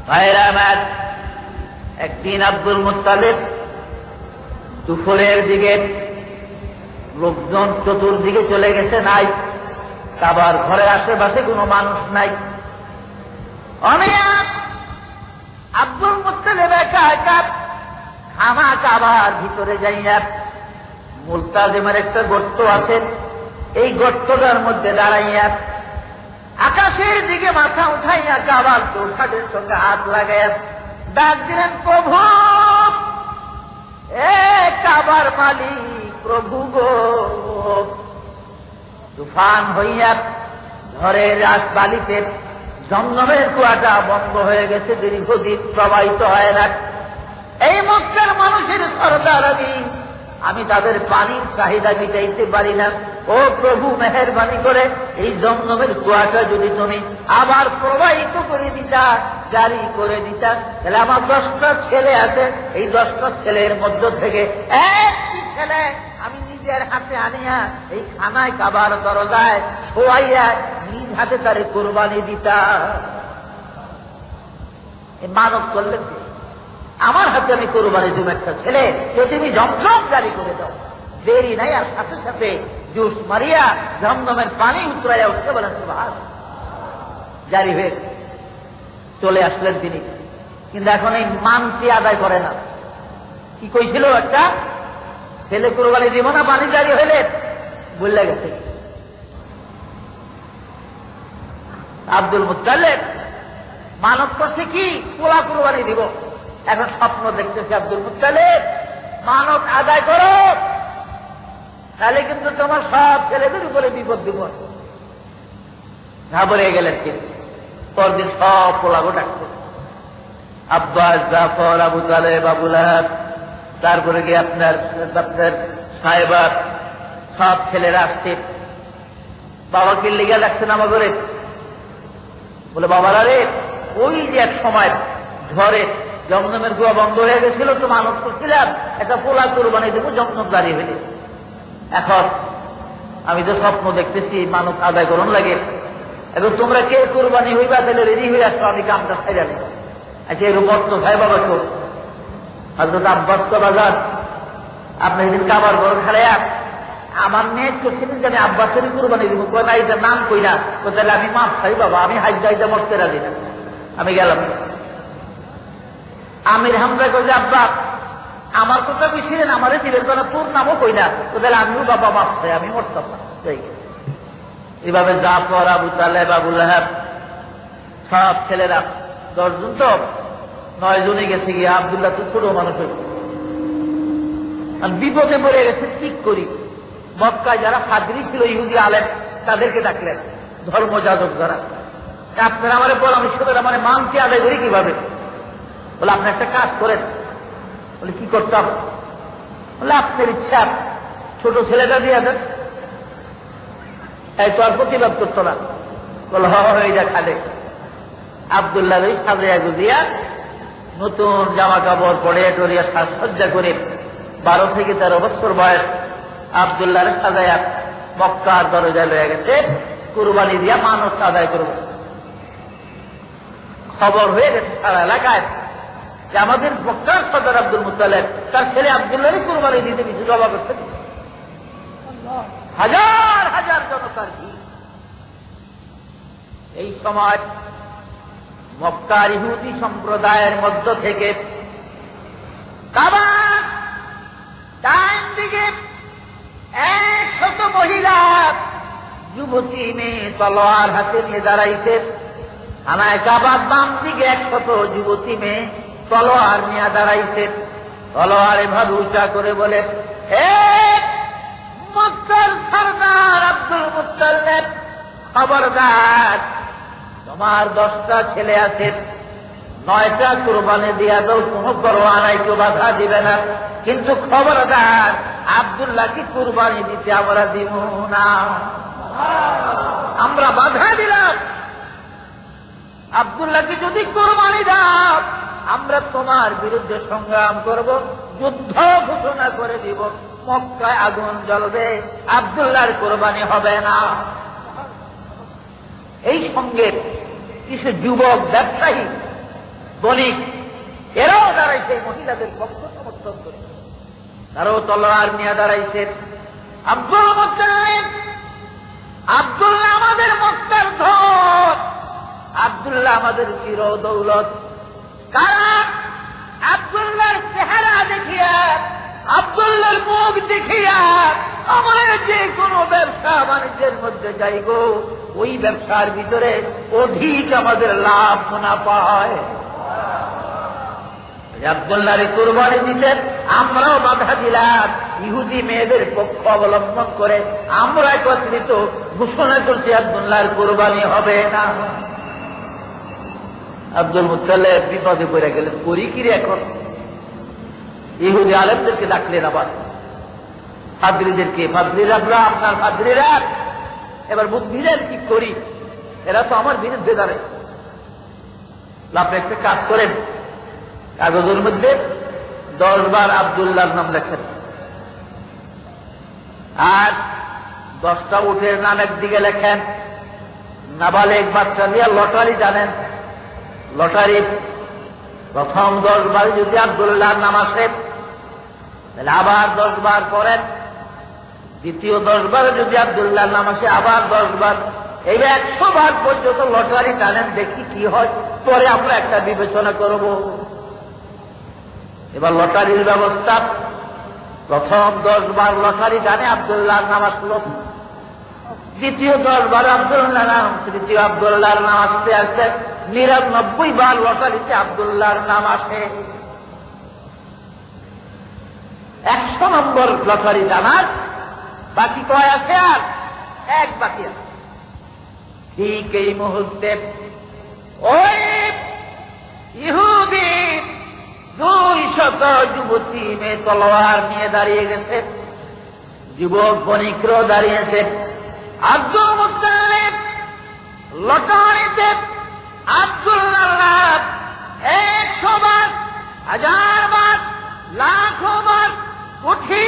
ভাইরা আমার, একদিন আব্দুল মুত্তালিব দুপুরের দিকে লোকজন চতুর্দিকে চলে গেছে, নাই কাবার ঘরের আশেপাশে কোনো মানুষ নাই। আব্দুল মুত্তালিব একা একা খামা কাবার ভিতরে যাইয়া মুলতাজিমের একটা গর্ত আছে, এই গর্তটার মধ্যে দাঁড়াইয়া আকাশের দিকে মাথা উঠাইয়া কাবার চৌখাটের সঙ্গে হাত লাগাইয়া ডাক দিলেন, প্রভু, এ কাবার মালিক প্রভু গো। তুফান হইয়া ঝড়ের বালিতে জমজমের কুয়াটা বন্ধ হয়ে গেছে, দীর্ঘদিন প্রবাহিত হয় না। এই মক্কার মানুষের সরদার আমি তাদের পানির চাহিদা মিটাইতে পারি না। ও প্রভু, মেহেরবানি করে এই জমজমের কুয়াটা যদি তুমি আবার প্রবাহিত করে দিতা, জারি করে দিতা, তাহলে আমার 10টা ছেলে আছে, এই 10টা ছেলের মধ্য থেকে একটি ছেলে আমি নিজের হাতে আনিয়া এই খানায় কাবার দরজায় শোয়াইয়া নিজ হাতে তারে কোরবানি দিতা। মানব করলেন, আমার হাতে আমি কোরবানি দেব একটা ছেলে, তো তুমি জমজম জারি করে দাও। দেরি নাই, আর সাথে সাথে জুস মারিয়া জমজমের পানি উতরাইয়া উঠতে বলেন সুবহান, জারি হয়ে চলে আসলেন তিনি। কিন্তু এখন এই মানটি আদায় করে না। কি কইছিল, একটা ছেলে কোরবানি দিব না, পানি জারি হইলে বললে গেছে। আব্দুল মুত্তালিব মানব করছে কি, পোলা কোরবানি দিব। এখন স্বপ্ন দেখতেছে আব্দুল মুত্তালিব, মানব আদায় করো, তাহলে কিন্তু তোমার সব ছেলেদের উপরে বিপদ দিব। ঘাবড়ে গেলেন তিনি। পরদিন সব পোলাগো ডাকছে, আব্বাস, জাফর, আবু তালেব, আবু লাহাব, তারপরে গিয়ে আপনার সাহেবা, সব ছেলেরা আসছে। বাবাকে লেগে ডাকছেন আমার ঘরে, বলে বাবারা রে, ওই যে এক সময় ঝড়ে জমজমের কুয়া বন্ধ হয়ে গেছিল, তো মানুষ করছিলাম একটা পোলা কোরবানি দেবো, জমজম দাঁড়িয়ে হইলে। এখন আমি তো স্বপ্ন দেখতেছি মানুষ আদায় করুন লাগে। এখন তোমরা কে কোরবানি হইবা, তাহলে রেডি হয়ে আসতো, আমি কামটা ছাইরা নেব। আচ্ছা, এরকম তো ভাই বাবা চোখ হযরত আব্বাস তো বাজার আপনি সেদিন কাবার ঘর খাড়াইয়া আমার মেয়ে করছিলেন যে আমি আব্বাসেরই কোরবানি দিব। কয় না, এটা নাম কই না। তাহলে আমি মাফ খাই বাবা, আমি হাজ যাইতে মরতে রাজি না। আমি গেলাম। আমির হামজা কই যে আব্বা আমার কথা বুঝছিলেন, আমারে দিলেন কেন, তোর নামও কই না। তাহলে আমিও বাবা মাফ খাই, আমি মরতাম না। এইভাবে জাফর, আবু তালেব, আবু লাহাব, সব ছেলেরা 10 জন, তো 9 জনে গেছে গিয়ে। আব্দুল্লাহ তো ছোট মানুষ, বিপদে পড়ে গেছে। ঠিক করি, মক্কায় যারা ফাদরি ছিল, ইহুদি আলেম, তাদেরকে ডাকলেন, ধর্মযাজক যারা, আপনারা আমার পরামর্শ করেন, আমার মানকে আদায় করি কিভাবে। বলে আপনি একটা কাজ করেন। বলে কি করতাম? বলে আপনার ইচ্ছা, ছোট ছেলেটা দিয়ে দেন। তাই তো আর প্রতিবাদ করতো না। বলে হয়ে যা খালে। আব্দুল্লাহ ওই সাজিয়া গুজিয়া নতুন জামা কাপড় পরে টরিয়া সাজসজ্জা করে 12 থেকে 13 বছর বয়স আব্দুল্লাহর সাজায়া মক্কার দরজায় লয়ে গেছে, কুরবানি দিয়া মানুষ আদায় করব। খবর হয়ে গেছে সারা এলাকায় যে আমাদের মক্কার সদর আব্দুল মুত্তালিব তার ছেলে আব্দুল্লাহরই কুরবানি দিতে কিছু জবাব করতে। হাজার হাজার জনতার ভিড়। এই সময় মক্কার ইহুদি সম্প্রদায়ের মধ্য থেকে কাবার ডান দিকে 100 মহিলা যুবতী মেয়ে তলোয়ার হাতে নিয়ে দাঁড়াইছে। খানায় কাবার বাম দিকে 100 যুবতী মেয়ে তলোয়ার নিয়ে দাঁড়াইছে। তলোয়ার এভাবে উঁচা করে বলে, হে মক্কার সরদার আব্দুল মুত্তালিব, খবরদার, তোমার 10টা ছেলে আছে, 9টা কোরবানি দিয়া দাও, কোনো পরোয়া নাই, কেউ বাধা দিবে না। কিন্তু খবরদার, আব্দুল্লাহকে কোরবানি দিতে আমরা দিব না। আমরা বাধা দিলাম, আব্দুল্লাহকে যদি কোরবানি দাও, আমরা তোমার বিরুদ্ধে সংগ্রাম করব, যুদ্ধ ঘোষণা করে দিব, মক্কায় আগুন জ্বলবে, আব্দুল্লাহর কোরবানি হবে না। এই সঙ্গে কিছু যুবক ব্যবসায়ী বণিক, এরাও দাঁড়াইছে মহিলাদের পক্ষ সমর্থন করে, তারাও তলোয়ার নিয়ে দাঁড়াইছে। আব্দুল মুত্তালিব, আব্দুল্লাহ আমাদের মক্কার ধন, আব্দুল্লাহ আমাদের চির দৌলত। কারণ আব্দুল্লাহর চেহারা দেখিয়া, আব্দুল্লাহর মুখ দেখিয়া আমরা যে কোনো ব্যবসা বাণিজ্যের মধ্যে যাইব, ওই ব্যবসার ভিতরে অধিক আমাদের লাভ মুনাফা হয়। আব্দুল্লাহর কুরবানি দিতেন, আমরাও বাধা দিলাম। ইহুদি মেয়েদের পক্ষ অবলম্বন করে আমরা একত্রিত ঘোষণা করছি আব্দুল্লাহর কুরবানি হবে না। আব্দুল মুত্তালিব বিপদে পড়ে গেলেন, করি কি রে এখন? ইহুদি আলেমদেরকে ডাকলেন, আবার ফাদরিদেরকে, ফাদরিরা, আপনার ফাদরিরা এবার মুখ দিলেন, কি করি? এরা তো আমার বিরুদ্ধে দাঁড়ায়। আপনি একটা কাজ করেন, কাগজের মধ্যে 10 বার আব্দুল্লাহর নাম লেখেন, আর 10টা উটের নাম একদিকে লেখেন। নাবালেগ বাচ্চা দিয়ে লটারি জানেন, লটারি প্রথম 10 বার যদি আব্দুল্লাহর নাম আসে, তাহলে আবার 10 বার করেন। দ্বিতীয় 10 বার যদি আব্দুল্লাহর নাম আসে, আবার 10 বার। এইবার 100 বার পর্যন্ত লটারি টানেন, দেখি কি হয়, পরে আমরা একটা বিবেচনা করব। এবার লটারির ব্যবস্থা, প্রথম 10 বার লটারি টানে, আব্দুল্লাহর নাম আসলো। দ্বিতীয় 10 বার আব্দুল্লাহর নাম, তৃতীয় আব্দুল্লাহর নাম আসতে আসতে 99 বার লটারিতে আব্দুল্লাহর নাম আসে। 100 নম্বর লটারি টানার বাকি কয় আছে? আর 1 বাকি আছে। ঠিক এই মুহূর্তে ওই ইহুদি 200 যুবতী মেয়ে তলোয়ার নিয়ে দাঁড়িয়ে গেছে, যুবক বণিকরাও দাঁড়িয়েছে। আব্দুল মুত্তালিব লটারিতে আব্দুল্লাহর নাম 100 বার, 1000 বার, লাখো বার, কোটি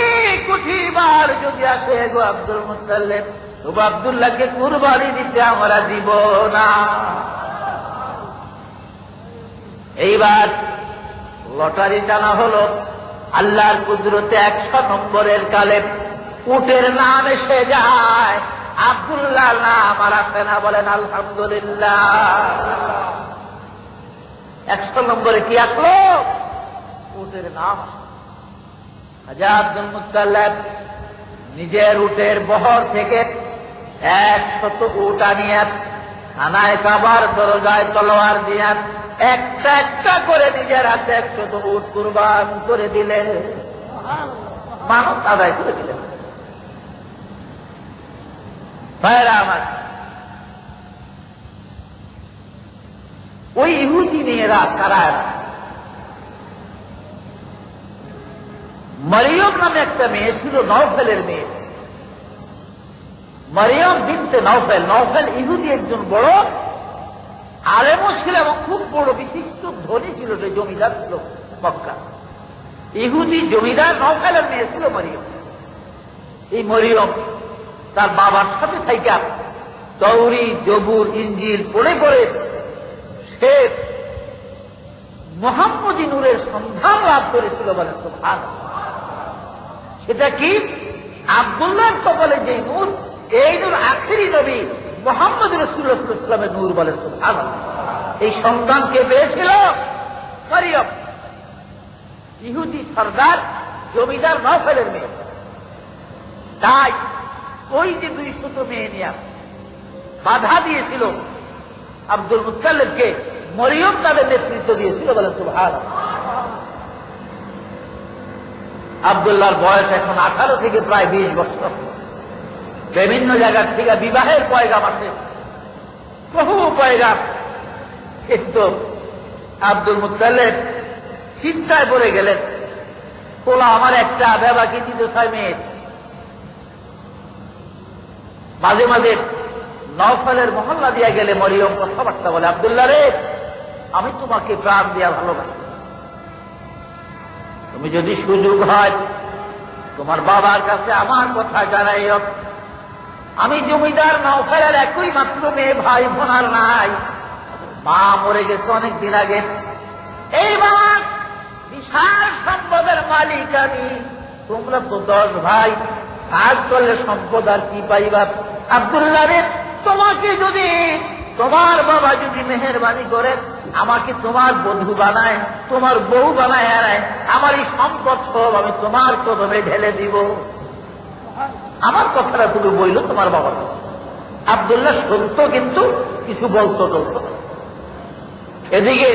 কোটি বার যদি আসে গো আব্দুল মুত্তালিব, তবু আব্দুল্লাহকে কুরবানি দিতে আমরা দিব না। এইবার লটারি টানা হলো, আল্লাহর কুদরতে 100 নম্বরের কালে উটের নাম এসে যায়, আব্দুল্লাহর নাম আর আসে না। বলেন আলহামদুলিল্লাহ। 100 নম্বরে কি আসলো? উটের নাম। আব্দুল মুত্তালিব নিজের উটের বহর থেকে 100 উট আনিয়া খানায় কাবার দরজায় তলোয়ার দিয়া একটা একটা করে নিজের হাতে 100 উট কুরবান করে দিলেন, মানত আদায় করে দিলেন। ভাইরা আমার, ওই ইহুদি মেয়েরা কারা? মরিয়ম নামে একটা মেয়ে ছিল, নওফেলের মেয়ে, মরিয়ম বিনতে নওফেল। নওফেল ইহুদি একজন বড় আলেমও ছিল এবং খুব বড় বিশিষ্ট ধনী ছিল, যে জমিদার ছিল মক্কা। ইহুদি জমিদার নওফেলের মেয়ে ছিল মরিয়ম। এই মরিয়ম তার বাবার সাথে থাইকা তৌরি, জবুর, ইঞ্জিল পড়ে পড়ে সে মুহাম্মদী নূরের সন্ধান লাভ করেছিল। বলে সুবহানাল্লাহ। সেটা কি? আব্দুল্লাহর কপালে যে নূর, এই নূর আখেরি নবী মুহাম্মদ রাসূলুল্লাহ সাল্লাল্লাহু আলাইহি ওয়াসাল্লামের নূর। বলে সুবহানাল্লাহ। এই সন্তান কে পেয়েছিল? মরিয়ম, ইহুদি সরদার জমিদার নওফেলের মেয়ে। তাই ওই যে 200 মেয়ে নিয়ে বাধা দিয়েছিল আব্দুল মুত্তালিবকে, মরিয়ম তাদের নেতৃত্ব দিয়েছিল। বলে সুবহানাল্লাহ। আব্দুল্লাহর বয়স এখন 18 থেকে প্রায় 20 বছর। বিভিন্ন জায়গার থেকে বিবাহের পয়গাম আছে, বহু পয়গাম। কিন্তু আব্দুল মুত্তালিব চিন্তায় পড়ে গেলেন, বলা আমার একটা বেবাকি দিতে 6 মেয়ে। মাঝে মাঝে নওফেলের মহল্লা দিয়া গেলে মরিয়ম কথাবার্তা বলে, আব্দুল্লাহ রে, আমি তোমাকে প্রাণ দিয়া ভালোবাসি, তুমি যদি সুযোগ হয় তোমার বাবার কাছে আমার কথা জানাইও। আমি জমিদার নওফেলের একই মাত্র মেয়ে, ভাই বোন আর নাই। মা মরে গেছে অনেক দিন আগে, এইবার বিশাল সম্পদের মালিক আমি, তোমরা তো 10 ভাই, কাজ করলে সম্পদ আর কি পাইবা? আব্দুল্লাহ রে, তোমাকে যদি তোমার বাবা যদি মেহেরবানি করে আমাকে তোমার বন্ধু বানায়, তোমার বউ বানায় আনায়, আমার এই সম্পদ সব আমি তোমার কদমে ঢেলে দিব। আমার কথাটা তুমি বইল তোমার বাবা। আব্দুল্লাহ সত্য, কিন্তু কিছু বলতো টলতো। এদিকে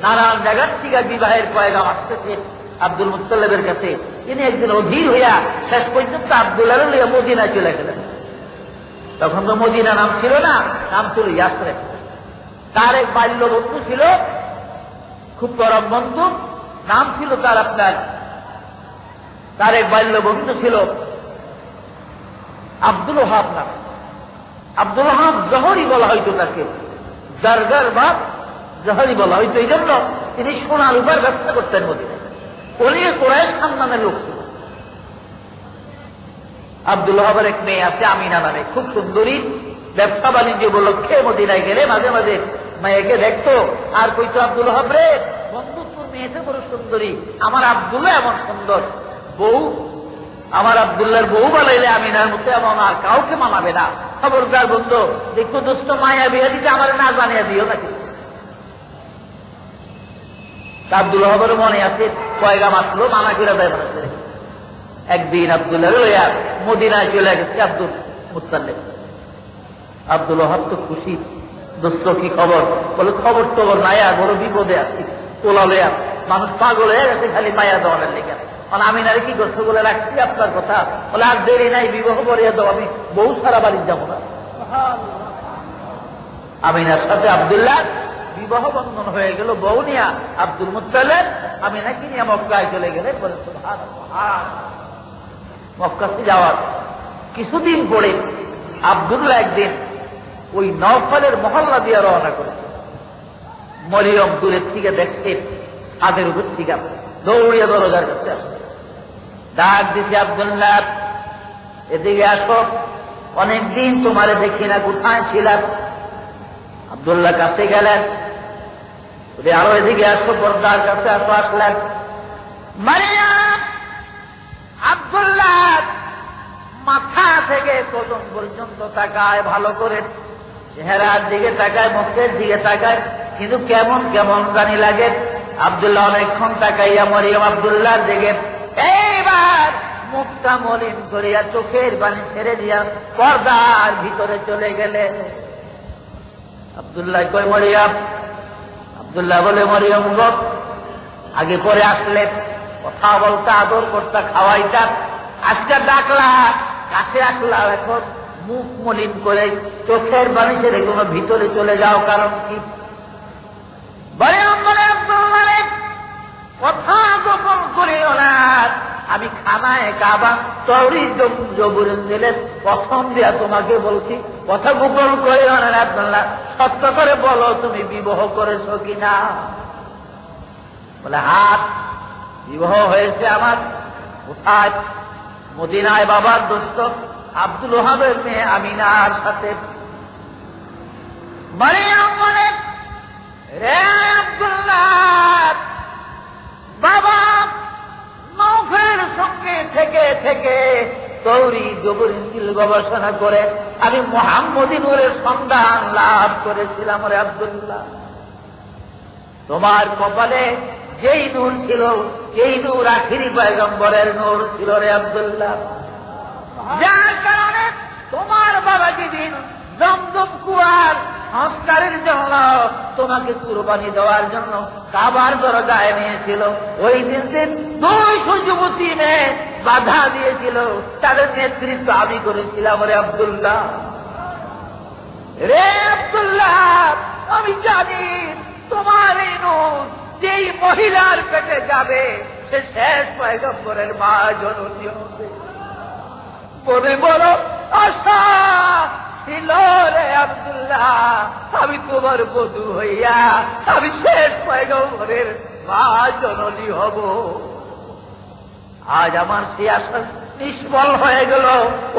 নানান জায়গার থেকে বিবাহের পয়গাম আসতেছে আব্দুল মুত্তালিবের কাছে। তিনি একদিন অধীর হইয়া শেষ পর্যন্ত আব্দুল্লাহ লইয়া মদিনায় চলে গেলেন। তখন তো মদিনা নাম ছিল না, নাম ছিল ইয়াসরিব। তার এক বাল্য বন্ধু ছিল, খুব পরম বন্ধু, নাম ছিল তার তার এক বাল্য বন্ধু ছিল আব্দুল ওহাব নাম। আব্দুল ওহাব জহরি বলা হইতো তাকে, জারগার বা জহরি বলা হইতো। এই জন্য তিনি সোনার উপর ব্যবসা করতেন মদিনায়। উনি কোরাইশ খানদানের লোক ছিল। আব্দুল ওহাবের এক মেয়ে আছে আমিনা নামে, খুব সুন্দরী। ব্যবসা বাণিজ্য উপলক্ষে মদিনায় গেলে মাঝে মাঝে মেয়েকে দেখতো আর কইতো, আব্দুল ওহাব রে বন্ধু, তোর মেয়েতে বড় সুন্দরী, আমার আব্দুল্লাহ এমন সুন্দর বউ, আমার আব্দুল্লাহর বউ বানাইলে আমিনার মতো এমন আর কাউকে মানাবে না। খবরদার বন্ধু, দেখো দোস্ত, মায়া বিয়া দিতে আমার না জানিয়ে দিও নাকি। আব্দুল ওহাবের মনে আছে, পয়গাম আসলো, মানা করে দেয় মনে করে। একদিন আব্দুল্লাহ লইয়া মদিনায় চলে গেছে আব্দুল মুত্তালিব। আব্দুল ওহাব তো খুশি, দোস্ত কি খবর? বলে খবর টবর নাই, আর বড় বিপদে আছি, তোলা লইয়া মানুষ পাগল হয়ে গেছে খালি মায়া দেওয়ানের লেগে। মানে আমি নারে কি করছো বলে রাখছি আপনার কথা। বলে আর দেরি নাই, বিবাহ করিয়া দাও, আমি বউ সারা বাড়ি যাবো না। আমিনার সাথে আব্দুল্লাহ বিবাহ বন্ধন হয়ে গেল। বউ নিয়া আব্দুল মুত্তালিব আমিনাকে নিয়ে মক্কায় চলে গেলে। বলে সুবহানাল্লাহ। মক্কাতে যাওয়ার কিছুদিন পরে আব্দুল্লাহ একদিন ওই নওফলের মহল্লা দিয়ে রওনা করেছে। মরিয়ম দূরের থেকে দেখছে, ছাদের উপর থেকে দৌড়িয়ে দরজার কাছে আসছে। ডাক দিছে, আব্দুল্লাহ এদিকে আসো, অনেকদিন তোমারে দেখি না, কোথায় ছিলাম? আব্দুল্লাহ কাছে গেলেন, আরো এদিকে আসো, পর্দার কাছে আসো। আসলেন মারিয়াম। আব্দুল্লাহ মাথা থেকে কদম পর্যন্ত তাকায়, ভালো করে চেহারার দিকে তাকায়, মুখের দিকে তাকায়, কিন্তু কেমন কেমন জানি লাগে। আব্দুল্লাহ অনেকক্ষণ তাকাইয়া মরিয়ম আব্দুল্লাহর দিকে এইবার মুখটা মলিন করিয়া চোখের পানি ছেড়ে দিয়া পর্দার ভিতরে চলে গেলে। আব্দুল্লাহ কই মরিয়ম? আব্দুল্লাহ বলে, মরিয়ম গো, আগে পরে আসলে কথা বলতা, আদর করতা, খাওয়াইতা, আজকে ডাকলা, কাছে আসলা, এখন মুখ মলিন করে চোখের পানি ছেড়ে কোনো ভিতরে চলে যাও, কারণ কি? মরিয়ম বলে, আব্দুল্লাহ রে কথা গোপন করিও না, আমি খানায় কাবা তৌরি জবুরেন দিলেন প্রথম দিয়া তোমাকে বলছি, কথা গোপন করিও না। আব্দুল্লাহ সত্য করে বলো, তুমি বিবাহ করেছ কিনা? বলে, হাত বিবাহ হয়েছে আমার। কোথায়? মদিনায় বাবার দোস্ত আব্দুল ওহাবের মেয়ে আমিনার সাথে। মারিয়াম বলে, রে আব্দুল্লাহ, বাবা নওফের সঙ্গে থেকে থেকে তৌরি জবুর ইনজিল গবেষণা করে আমি মুহাম্মদী নূরের সন্ধান লাভ করেছিলাম। রে আব্দুল্লাহ, তোমার কপালে যেই নূর ছিল, এই নূর আখিরি পয়গম্বরের নূর ছিল। রে আব্দুল্লাহ, যার কারণে তোমার বাবা যেদিন জমজম কুয়ার সংস্কারের জন্য তোমাকে কুরবানি দেওয়ার জন্য কাবার দরজায় নিয়েছিল, ওই দিন 200 যুবতী মেয়ে বাধা দিয়েছিল, তাদের নেতৃত্ব আমি করেছিলাম। রে আব্দুল্লাহ, রে আব্দুল্লাহ, আমি জানি তোমার এই নূর যেই মহিলার পেটে যাবে সে শেষ পয়গম্বরের মা জননী হবে। বলে বলো আশা ছিল রে আব্দুল্লাহ, আমি তোমার বধূ হইয়া আমি শেষ পয়গম্বরের মা জননী হব। আজ আমার সে আশা নিষ্ফল হয়ে গেল।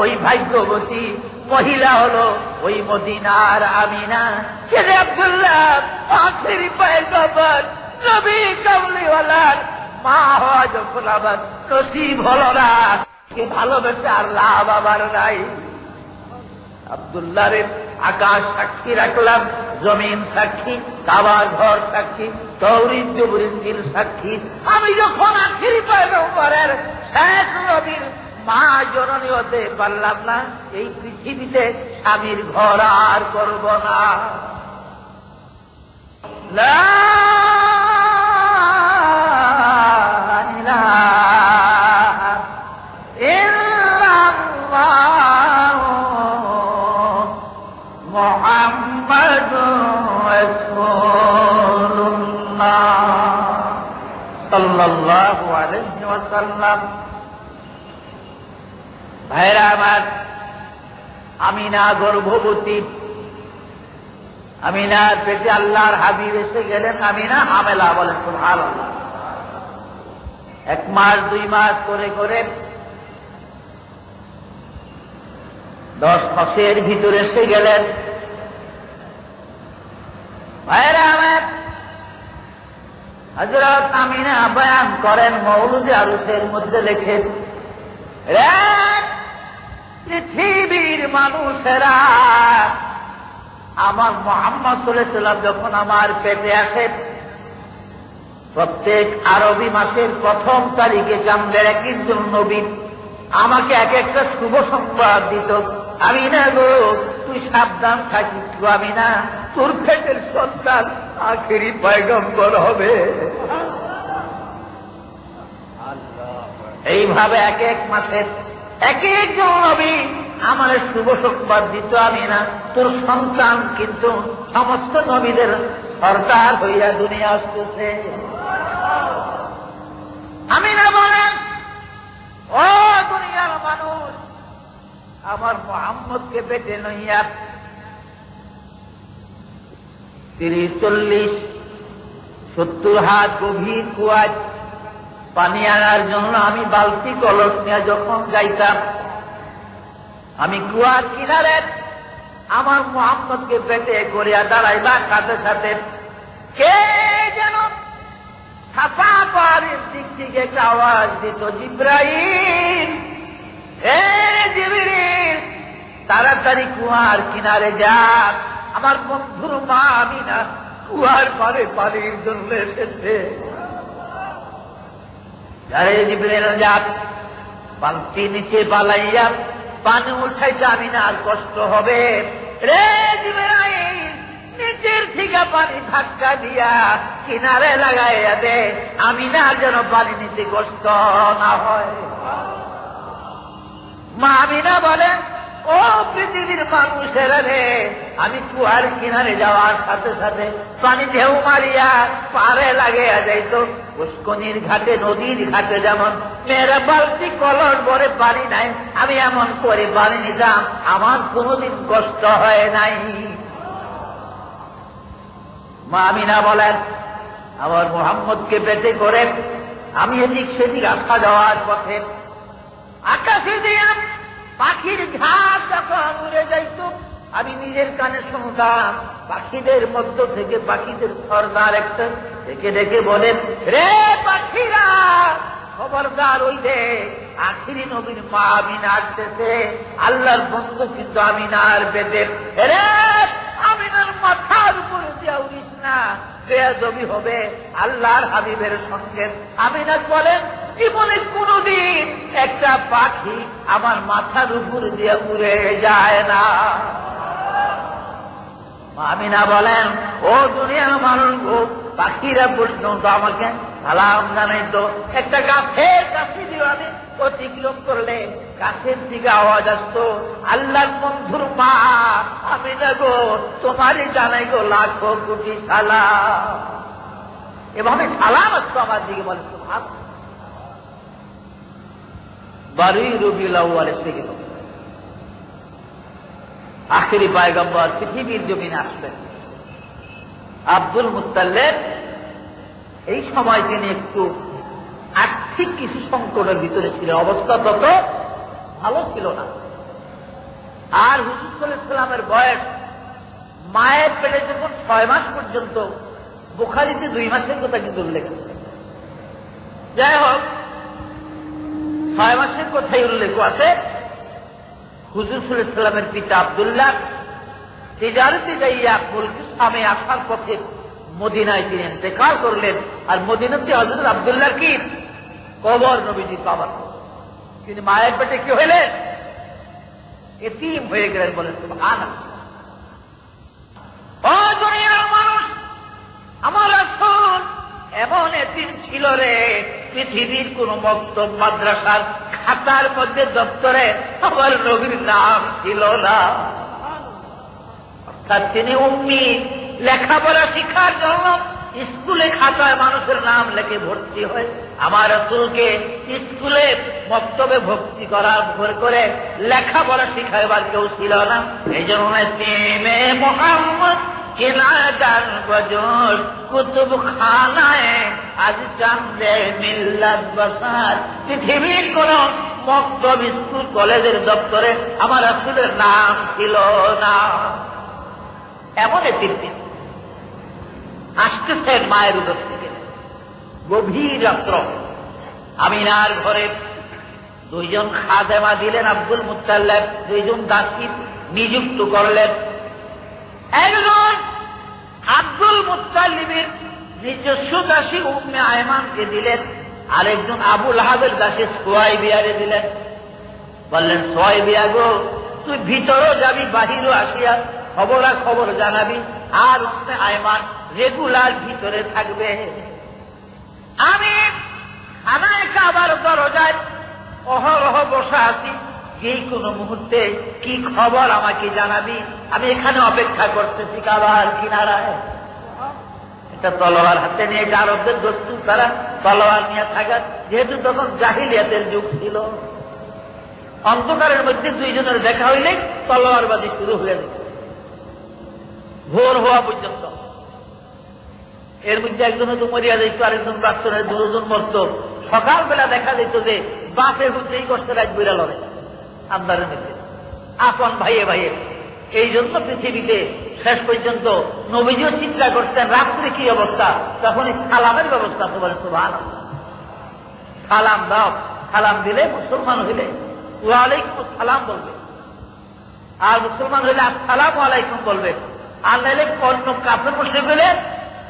ওই ভাগ্যবতী মহিলা হলো ওই মদিনার আমিনা। কে রে আব্দুল্লাহ, আখেরি পয়গম্বর নবী কামলিওয়ালার মা হওয়া যখন আবার নসিব হলো না, কি ভালোবেসে আর লাভ আবার নাই। আব্দুল্লাহরে আকাশ সাক্ষী রাখলাম, জমিন সাক্ষী, কাবার ঘর সাক্ষী, তৌরিদ জবরিল সাক্ষী। আমি যখন আখিরি পয়গম্বরের শেষ নবীর মা জননী হতে পারলাম না, এই পৃথিবীতে স্বামীর ঘর আর করব না। লা ইলাহা ইল্লাল্লাহ মুহাম্মাদুর রাসূলুল্লাহ সাল্লাল্লাহু আলাইহি ওয়াসাল্লাম। ভাইরা আমার, আমিনা গর্ভবতী, আমিনার পেটে আল্লাহর হাবিব এসে গেলেন। আমিনা হামেলা, বলেন সুবহানাল্লাহ। 1 মাস 2 মাস করে করে 10 মাসের ভিতরে এসে গেলেন। ভাইরা আমার, হযরত আমিনা বয়ান করেন, মওলুদে আরুসের মধ্যে লেখেন, পৃথিবীর মানুষেরা আমার মুহাম্মদ সাল্লাল্লাহু আলাইহি ওয়াসাল্লাম যখন আমার পেটে আসেন, প্রত্যেক আরবি মাসের 1ম তারিখে চাঁদের একজন নবী আমাকে এক একটা শুভ সংবাদ দিত। আমি না গো, তুই সাবধান থাকিস গো, আমি না, তোর পেটের সন্তান আখেরি পয়গম্বর হবে। এইভাবে এক এক মাসের এক একজন নবী আমার শুভ সংবাদ দিত, আমি না, তোর সন্তান কিন্তু সমস্ত নবীদের সরদার হইয়া দুনিয়া আসতেছে। আমি না বলেন, ও দুনিয়ার মানুষ, আমার মুহাম্মদকে পেটে লইয়া 30, 40, 70 হাত গভীর কুয়ায় পানি আনার জন্য আমি বালতি কলস নিয়ে যখন যাইতাম, আমি কুয়ার কিনারে আমার মুহাম্মদকে পেটে করিয়া দাঁড়াইবার সাথে সাথে কে যেন সাফা পাহাড়ের দিক থেকে একটা আওয়াজ দিত, জিব্রাইল, এ জিবরিল, তাড়াতাড়ি কুয়ার কিনারে যা, আমার বন্ধুর মা আমিনা কুয়ার পারে পানির জন্য এসেছে। আরে জিবরিল যা, বালতি নিচে বালাইয়া পানি উঠাইতে আমিনা আর কষ্ট হবে। রে জিবরাইল, নিচের থেকে পানি ধাক্কা দিয়া কিনারে লাগাইয়া দে, আমিনা যেন পানি নিতে কষ্ট না হয়। মা আমিনা বলেন, ও পৃথিবীর মানুষেরা রে, আমি কুয়ার কিনারে যাওয়ার সাথে সাথে পানি ঢেউ মারিয়া পারে লাগাইয়া যাইত। পুষ্কনির ঘাটে, নদীর ঘাটে যেমন মেয়েরা বালতি কলস ভরে পানি নাই, আমি এমন করে পানি নিতাম, আমার কোনোদিন কষ্ট হয় নাই। মা আমিনা বলেন, আমার মুহাম্মদকে পেটে করে আমি এদিক সেদিক আসা যাওয়ার পথে আকাশে দিয়া পাখির ঝাঁক যখন উড়ে যাইত, আমি নিজের কানে শুনতাম। পাখিদের মধ্য থেকে পাখিদের সর্দার একটা ডেকে ডেকে বলেন, রে পাখিরা, খবরদার, ওই রে আখিরি নবীর মা আমিনা আসতেছে, আল্লাহর বন্ধু কিন্তু আমিনার পেটে। রে আমিনার মাথার উপরে দিয়া উড়িস না, বেয়াদবি হবে আল্লাহর হাবিবের সঙ্গে। আমিনা বলেন, জীবনে কোনদিন একটা পাখি আমার মাথার উপরে দিয়ে উড়ে যায় না। আমিনা বলেন, ও দুনিয়ার মানুষ গো, পাখিরা পর্যন্ত আমাকে সালাম জানাইতো। একটা গাছের কাছে দিয়ে আমি অতিক্রম করলে গাছের দিকে আওয়াজ আসতো, আল্লাহর বন্ধুর মা আমিনা গো, তোমারই জানাই গো লাখো কোটি সালাম। এভাবে সালাম আসতো আমার দিকে। বলে সুবহানাল্লাহ। 12 রবিউল আউয়াল এসে গেল, আখেরি পয়গম্বর পৃথিবীর জমিনে আসবেন। আব্দুল মুত্তালিব এই সময় তিনি একটু আর্থিক কিছু সংকটের ভিতরে ছিলেন, অবস্থা তত ভালো ছিল না। আর হুজুর সাল্লাল্লাহু আলাইহি ওয়াসাল্লামের বয়স মায়ের পেটে যখন 6 মাস পর্যন্ত বুখারীতে 2 মাসের কথা কিন্তু উল্লেখ আছে। যাই হোক, 6 মাসের কথাই উল্লেখ আছে। হুজুর সাল্লাল্লাহু আলাইহি ওয়াসাল্লামের পিতা আব্দুল্লাহ তিজারতে যাইয়া মুলক শামে আসার পথে মদিনায় তিনি ইন্তেকাল করলেন। আর মদিনাতে হযরত আব্দুল্লাহর কি কবর, নবীজি কবর। তিনি মায়ের পেটে কি হইলেন? এতিম হয়ে গেলেন। বলেন সুবহানাল্লাহ। ও দুনিয়ার মানুষ, আমার রাসূল এমন এতিম ছিল রে, পৃথিবীর কোন মক্তব মাদ্রাসার খাতার মধ্যে দপ্তরে আমার নবীর নাম ছিল না। অর্থাৎ তিনি উম্মি, লেখাপড়া শিক্ষার জন্য স্কুলে খাতায় মানুষের নাম লেখে ভর্তি হয়। আমার রাসূলকে স্কুলে মক্তবে ভর্তি করার ভর করে লেখাপড়া শিখাইবার কেউ ছিল না। এই জন্য তিমে মোহাম্মদ কেনা জান বজর কুতুব খানায় আজ চান্দে মিল্লাত বসার। পৃথিবীর কোন মক্তব, স্কুল, কলেজের দপ্তরে আমার রাসূলের নাম ছিল না। এমন একটি আসতেছেন মায়ের উদর থেকে, গভীর রাত্র। আমিনার ঘরে 2 জন খাদেমা দিলেন আব্দুল মুত্তালিব, 2 জন দাসী নিযুক্ত করলেন। একজন আব্দুল মুত্তালিবের নিজস্ব দাসী উম্মে আয়মানকে দিলেন, আরেকজন আবু লাহাবের দাসী সুয়াইবিয়ারে দিলেন। বললেন, সুয়াইবিয়া গো, তুই ভিতরও যাবি, বাহিরও আসিয়া খবর জানাবি। আর উম্মে আয়মান রেগুলার ভিতরে থাকবে। আমি খানায় কাবার দরজায় অহরহ বসা আছি, যেই কোনো মুহূর্তে কি খবর আমাকে জানাবি। আমি এখানে অপেক্ষা করতেছি কাবার কিনারায়। একটা তলোয়ার হাতে নিয়ে, আরবদের দস্তুর তারা তলোয়ার নিয়ে থাকার, যেহেতু তখন জাহিলিয়াতের যুগ ছিল, অন্ধকারের মধ্যে 2 জনের দেখা হইলে তলোয়ারবাজি শুরু হয়ে যেত ভোর হওয়া পর্যন্ত। এর মধ্যে একজন হয়তো মরিয়া যেত, আরেকজন প্রাক্তনের 2 জন মরত। সকালবেলা দেখা যেত যে বাপে হুতেই করতে রাত বইরা লড়ে আন্দারের মধ্যে, আপন ভাইয়ে ভাইয়ে। এই জন্য পৃথিবীতে শেষ পর্যন্ত নবীজিও চিন্তা করতেন রাত্রে কি অবস্থা, তখন সালামের ব্যবস্থা তো বলেন সুবহানাল্লাহ। সালাম দাও, সালাম দিলে মুসলমান হইলে ওয়ালাইকুম সালাম বলবে, আর মুসলমান হইলে আসসালামু আলাইকুম বলবে। আর নাইলে অন্য কাফের মুশরিক হইলে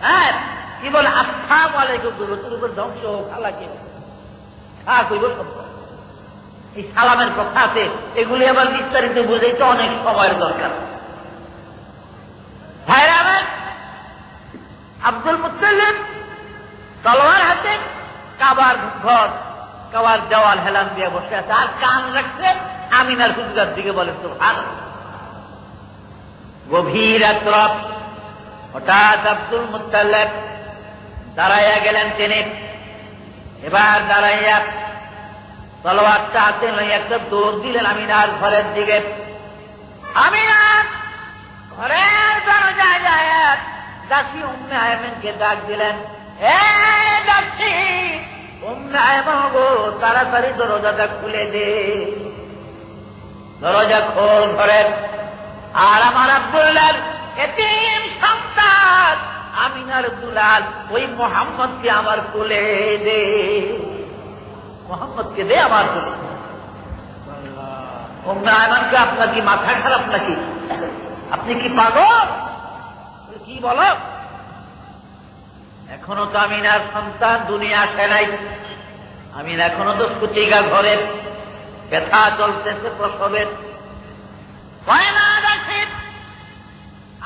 হ্যাঁ কি বলে, আসসালামু আলাইকুম বলবে, তোর উপর ধ্বংস হোক আল্লাহ কি কইব। এই সালামের কথা আছে, এগুলি আবার বিস্তারিত বুঝাইতে অনেক সময়ের দরকার। ভাইরা আমার, আব্দুল মুত্তালিব তলোয়ার হাতে কাবার ঘর, কাবার দেওয়াল হেলান দিয়ে বসে আছে, আর কান রাখছে আমিনার হুজরার দিকে। বলেন সুবহানাল্লাহ। গভীর রাত্র, হঠাৎ আব্দুল মুত্তালিব দাঁড়াইয়া গেলেন। তিনি এবার দাঁড়াইয়া তলোয়ারটা হাতে লইয়া একটা দৌড় দিলেন আমিনার ঘরের দিকে। আমিনার ঘরের দরজায় যায় দাসী উম্মে আয়মানকে ডাক দিলেন, এ দাসী উম্মে আয়মান গো, তাড়াতাড়ি দরজাটা খুলে দে, দরজা খোল ঘরের। আর আমার আব্দুল্লাহর এতিম সন্তান আমিনার দুলাল ওই মোহাম্মদকে আমার কোলে দে, মোহাম্মদকে দে আমার কোলে। উম্মে আয়মানকে, আপনার কি মাথা খারাপ নাকি? আপনি কি পাগল? কি বলো? এখনো তো আমিনার সন্তান দুনিয়া আসে নাই। আমিন এখনো তো সুতিকা ঘরের, ব্যথা চলতেছে প্রসবের।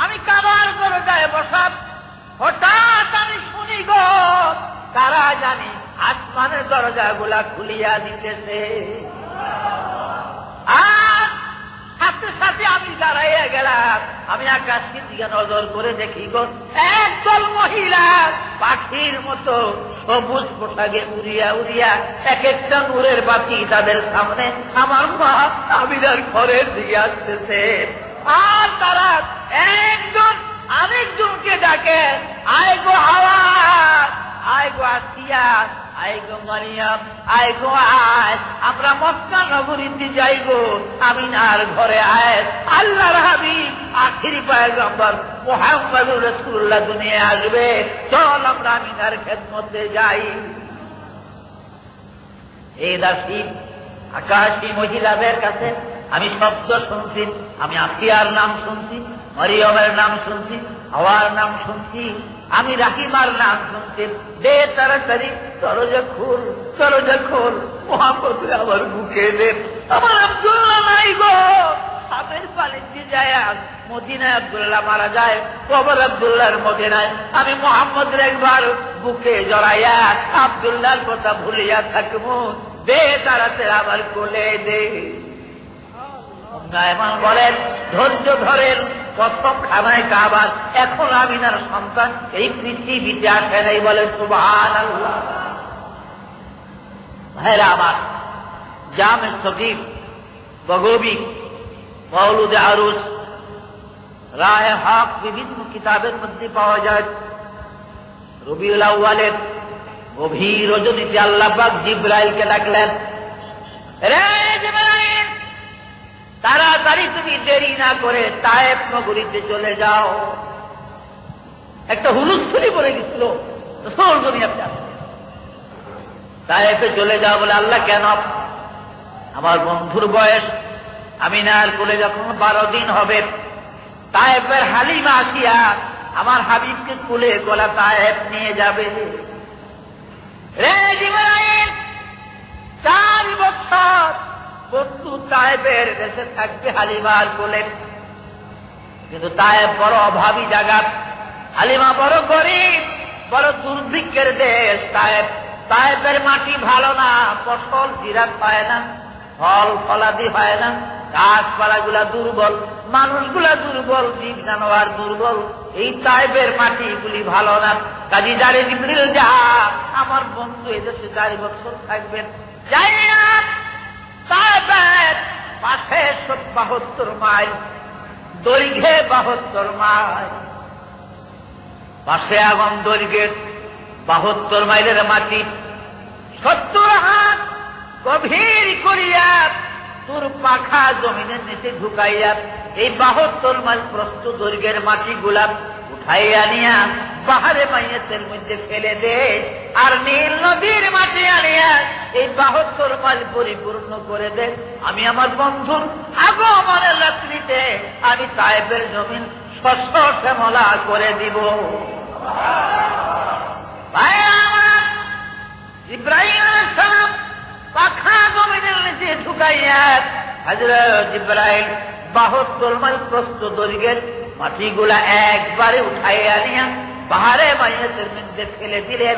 আমি কাবার দরজায় বসা, হঠাৎ আমি শুনি গো তারা জানি আসমানের দরজা গুলা খুলিয়া দিতেছে। আর সাথে সাথে আমি দাঁড়াইয়া গেলাম। আমি আকাশকে দিকে নজর করে দেখি গো একদল মহিলা পাখির মতো সবুজ পোশাকে উড়িয়া উড়িয়া এক একটা নূরের বাতি তাদের সামনে আমার মা আমিনার ঘরের দিকে আসতেছে। আর তারা একজন আরেকজনকে ডাকে, আয় গো হাওয়া, আয় গো আসিয়া, আয় গো মারিয়াম, আয় গো আয়, আমরা মক্কা নগরীতে যাই গো, আমিনার ঘরে আয়। আল্লাহর হাবিব আখিরি পয়গম্বর মুহাম্মদুর রাসূলুল্লাহ দুনিয়ায় আসবে, চল আমরা আমিনার খেদমতে যাই। এই দাসী আকাশী মহিলাদের কাছে আমি শব্দ শুনছি, আমি আসিয়ার নাম শুনছি, মরিয়মের নাম শুনছি, হাওয়ার নাম শুনছি, আমি রাহিমার নাম শুনছি। দে তাড়াতাড়ি দরজা খুল, দরজা খোল, মুহাম্মদ আমার বুকে দে। আমার আব্দুল্লাহ নাই গো, সাপের পালিতে যায়, মদিনায় আব্দুল্লাহ মারা যায়, কবর আব্দুল্লাহর মদিনায়। আমি মুহাম্মদের একবার বুকে জড়াইয়া আব্দুল্লাহর কথা ভুলিয়া থাকবো, দে তাড়াতাড়ি আমার কোলে দে। এমন বলেন, ধৈর্য ধরেন, প্রথম খানায় কাবার, এখন আমিনার সন্তান এই পৃথিবীতে আসে নাই, বলেন সুবহানাল্লাহ। ভাইরা আমার, জামে সগীর, বগবী, মওলুদে আরুস, রাহে হক বিভিন্ন কিতাবের মধ্যে পাওয়া যায়। রবিউল আউয়ালের গভীর রজনীতে আল্লাহ পাক জিবরাইলকে ডাকলেন, রে জিবরাইল, তাড়াতাড়ি তুমি দেরি না করে তায়েফ নগরীতে চলে যাও। একটা হুলস্থুলি পড়ে গেছিল, তায়েফে চলে যাও বলে। আল্লাহ কেন? আমার বন্ধুর বয়স আমিনার কোলে যখন 12 দিন হবে, তায়েফের হালিমা আসিয়া আমার হাবিবকে কোলে গলা তায়েফ নিয়ে যাবে। রে জিবরাইল, 4 বছর বন্ধু তায়েফের দেশে থাকবে হালিমার কোলে, কিন্তু তায়েফ বড় অভাবী জায়গা, হালিমা বড় গরিব, বড় দুর্ভিক্ষের দেশ তায়েফ। তায়েফের মাটি ভালো না, ফসল জিরাত পায় না, ফল ফলাদি হয় না, গাছপালা গুলা দুর্বল, মানুষগুলা দুর্বল, জীব জানোয়ার দুর্বল, এই তায়েফের মাটিগুলি ভালো না। কাজী জারে জিবরিল, যা, আমার বন্ধু এদেশে 4 বছর থাকবেন, যাই না। তায়েফের পাশে 72 মাইল, দৈর্ঘ্যে 72 মাইল, পাশে আগুন দৈর্ঘ্যে 72 মাইলের মাটি, 70 হাত গভীর করিয়া তোর পাখা জমিনের নিচে ঢুকাইয়া এই 72 মাইল প্রস্থ দৈর্ঘ্যের মাটি গুলা উঠাইয়া নিয়া পাহাড়ে মাইয়াতের মধ্যে ফেলে দে, আর নীল নদীর মাটি আনিয়া এই 72 মাইল পরিপূর্ণ করে দে। আমি আমার বন্ধুর আগমনের রাত্রিতে আমি তায়েফের জমিন শস্য শ্যামলা করে দিব। ইব্রাহিম আলাইহিস সালাম পাখা জমিনের নিচে ঢুকাইয়া হযরত জিবরাইল 72 মাইল প্রস্থ দৈর্ঘ্যের মাটিগুলা একবারে উঠাইয়া নিয়া পাহাড়ে মাইয়াতের মধ্যে ফেলে দিলেন,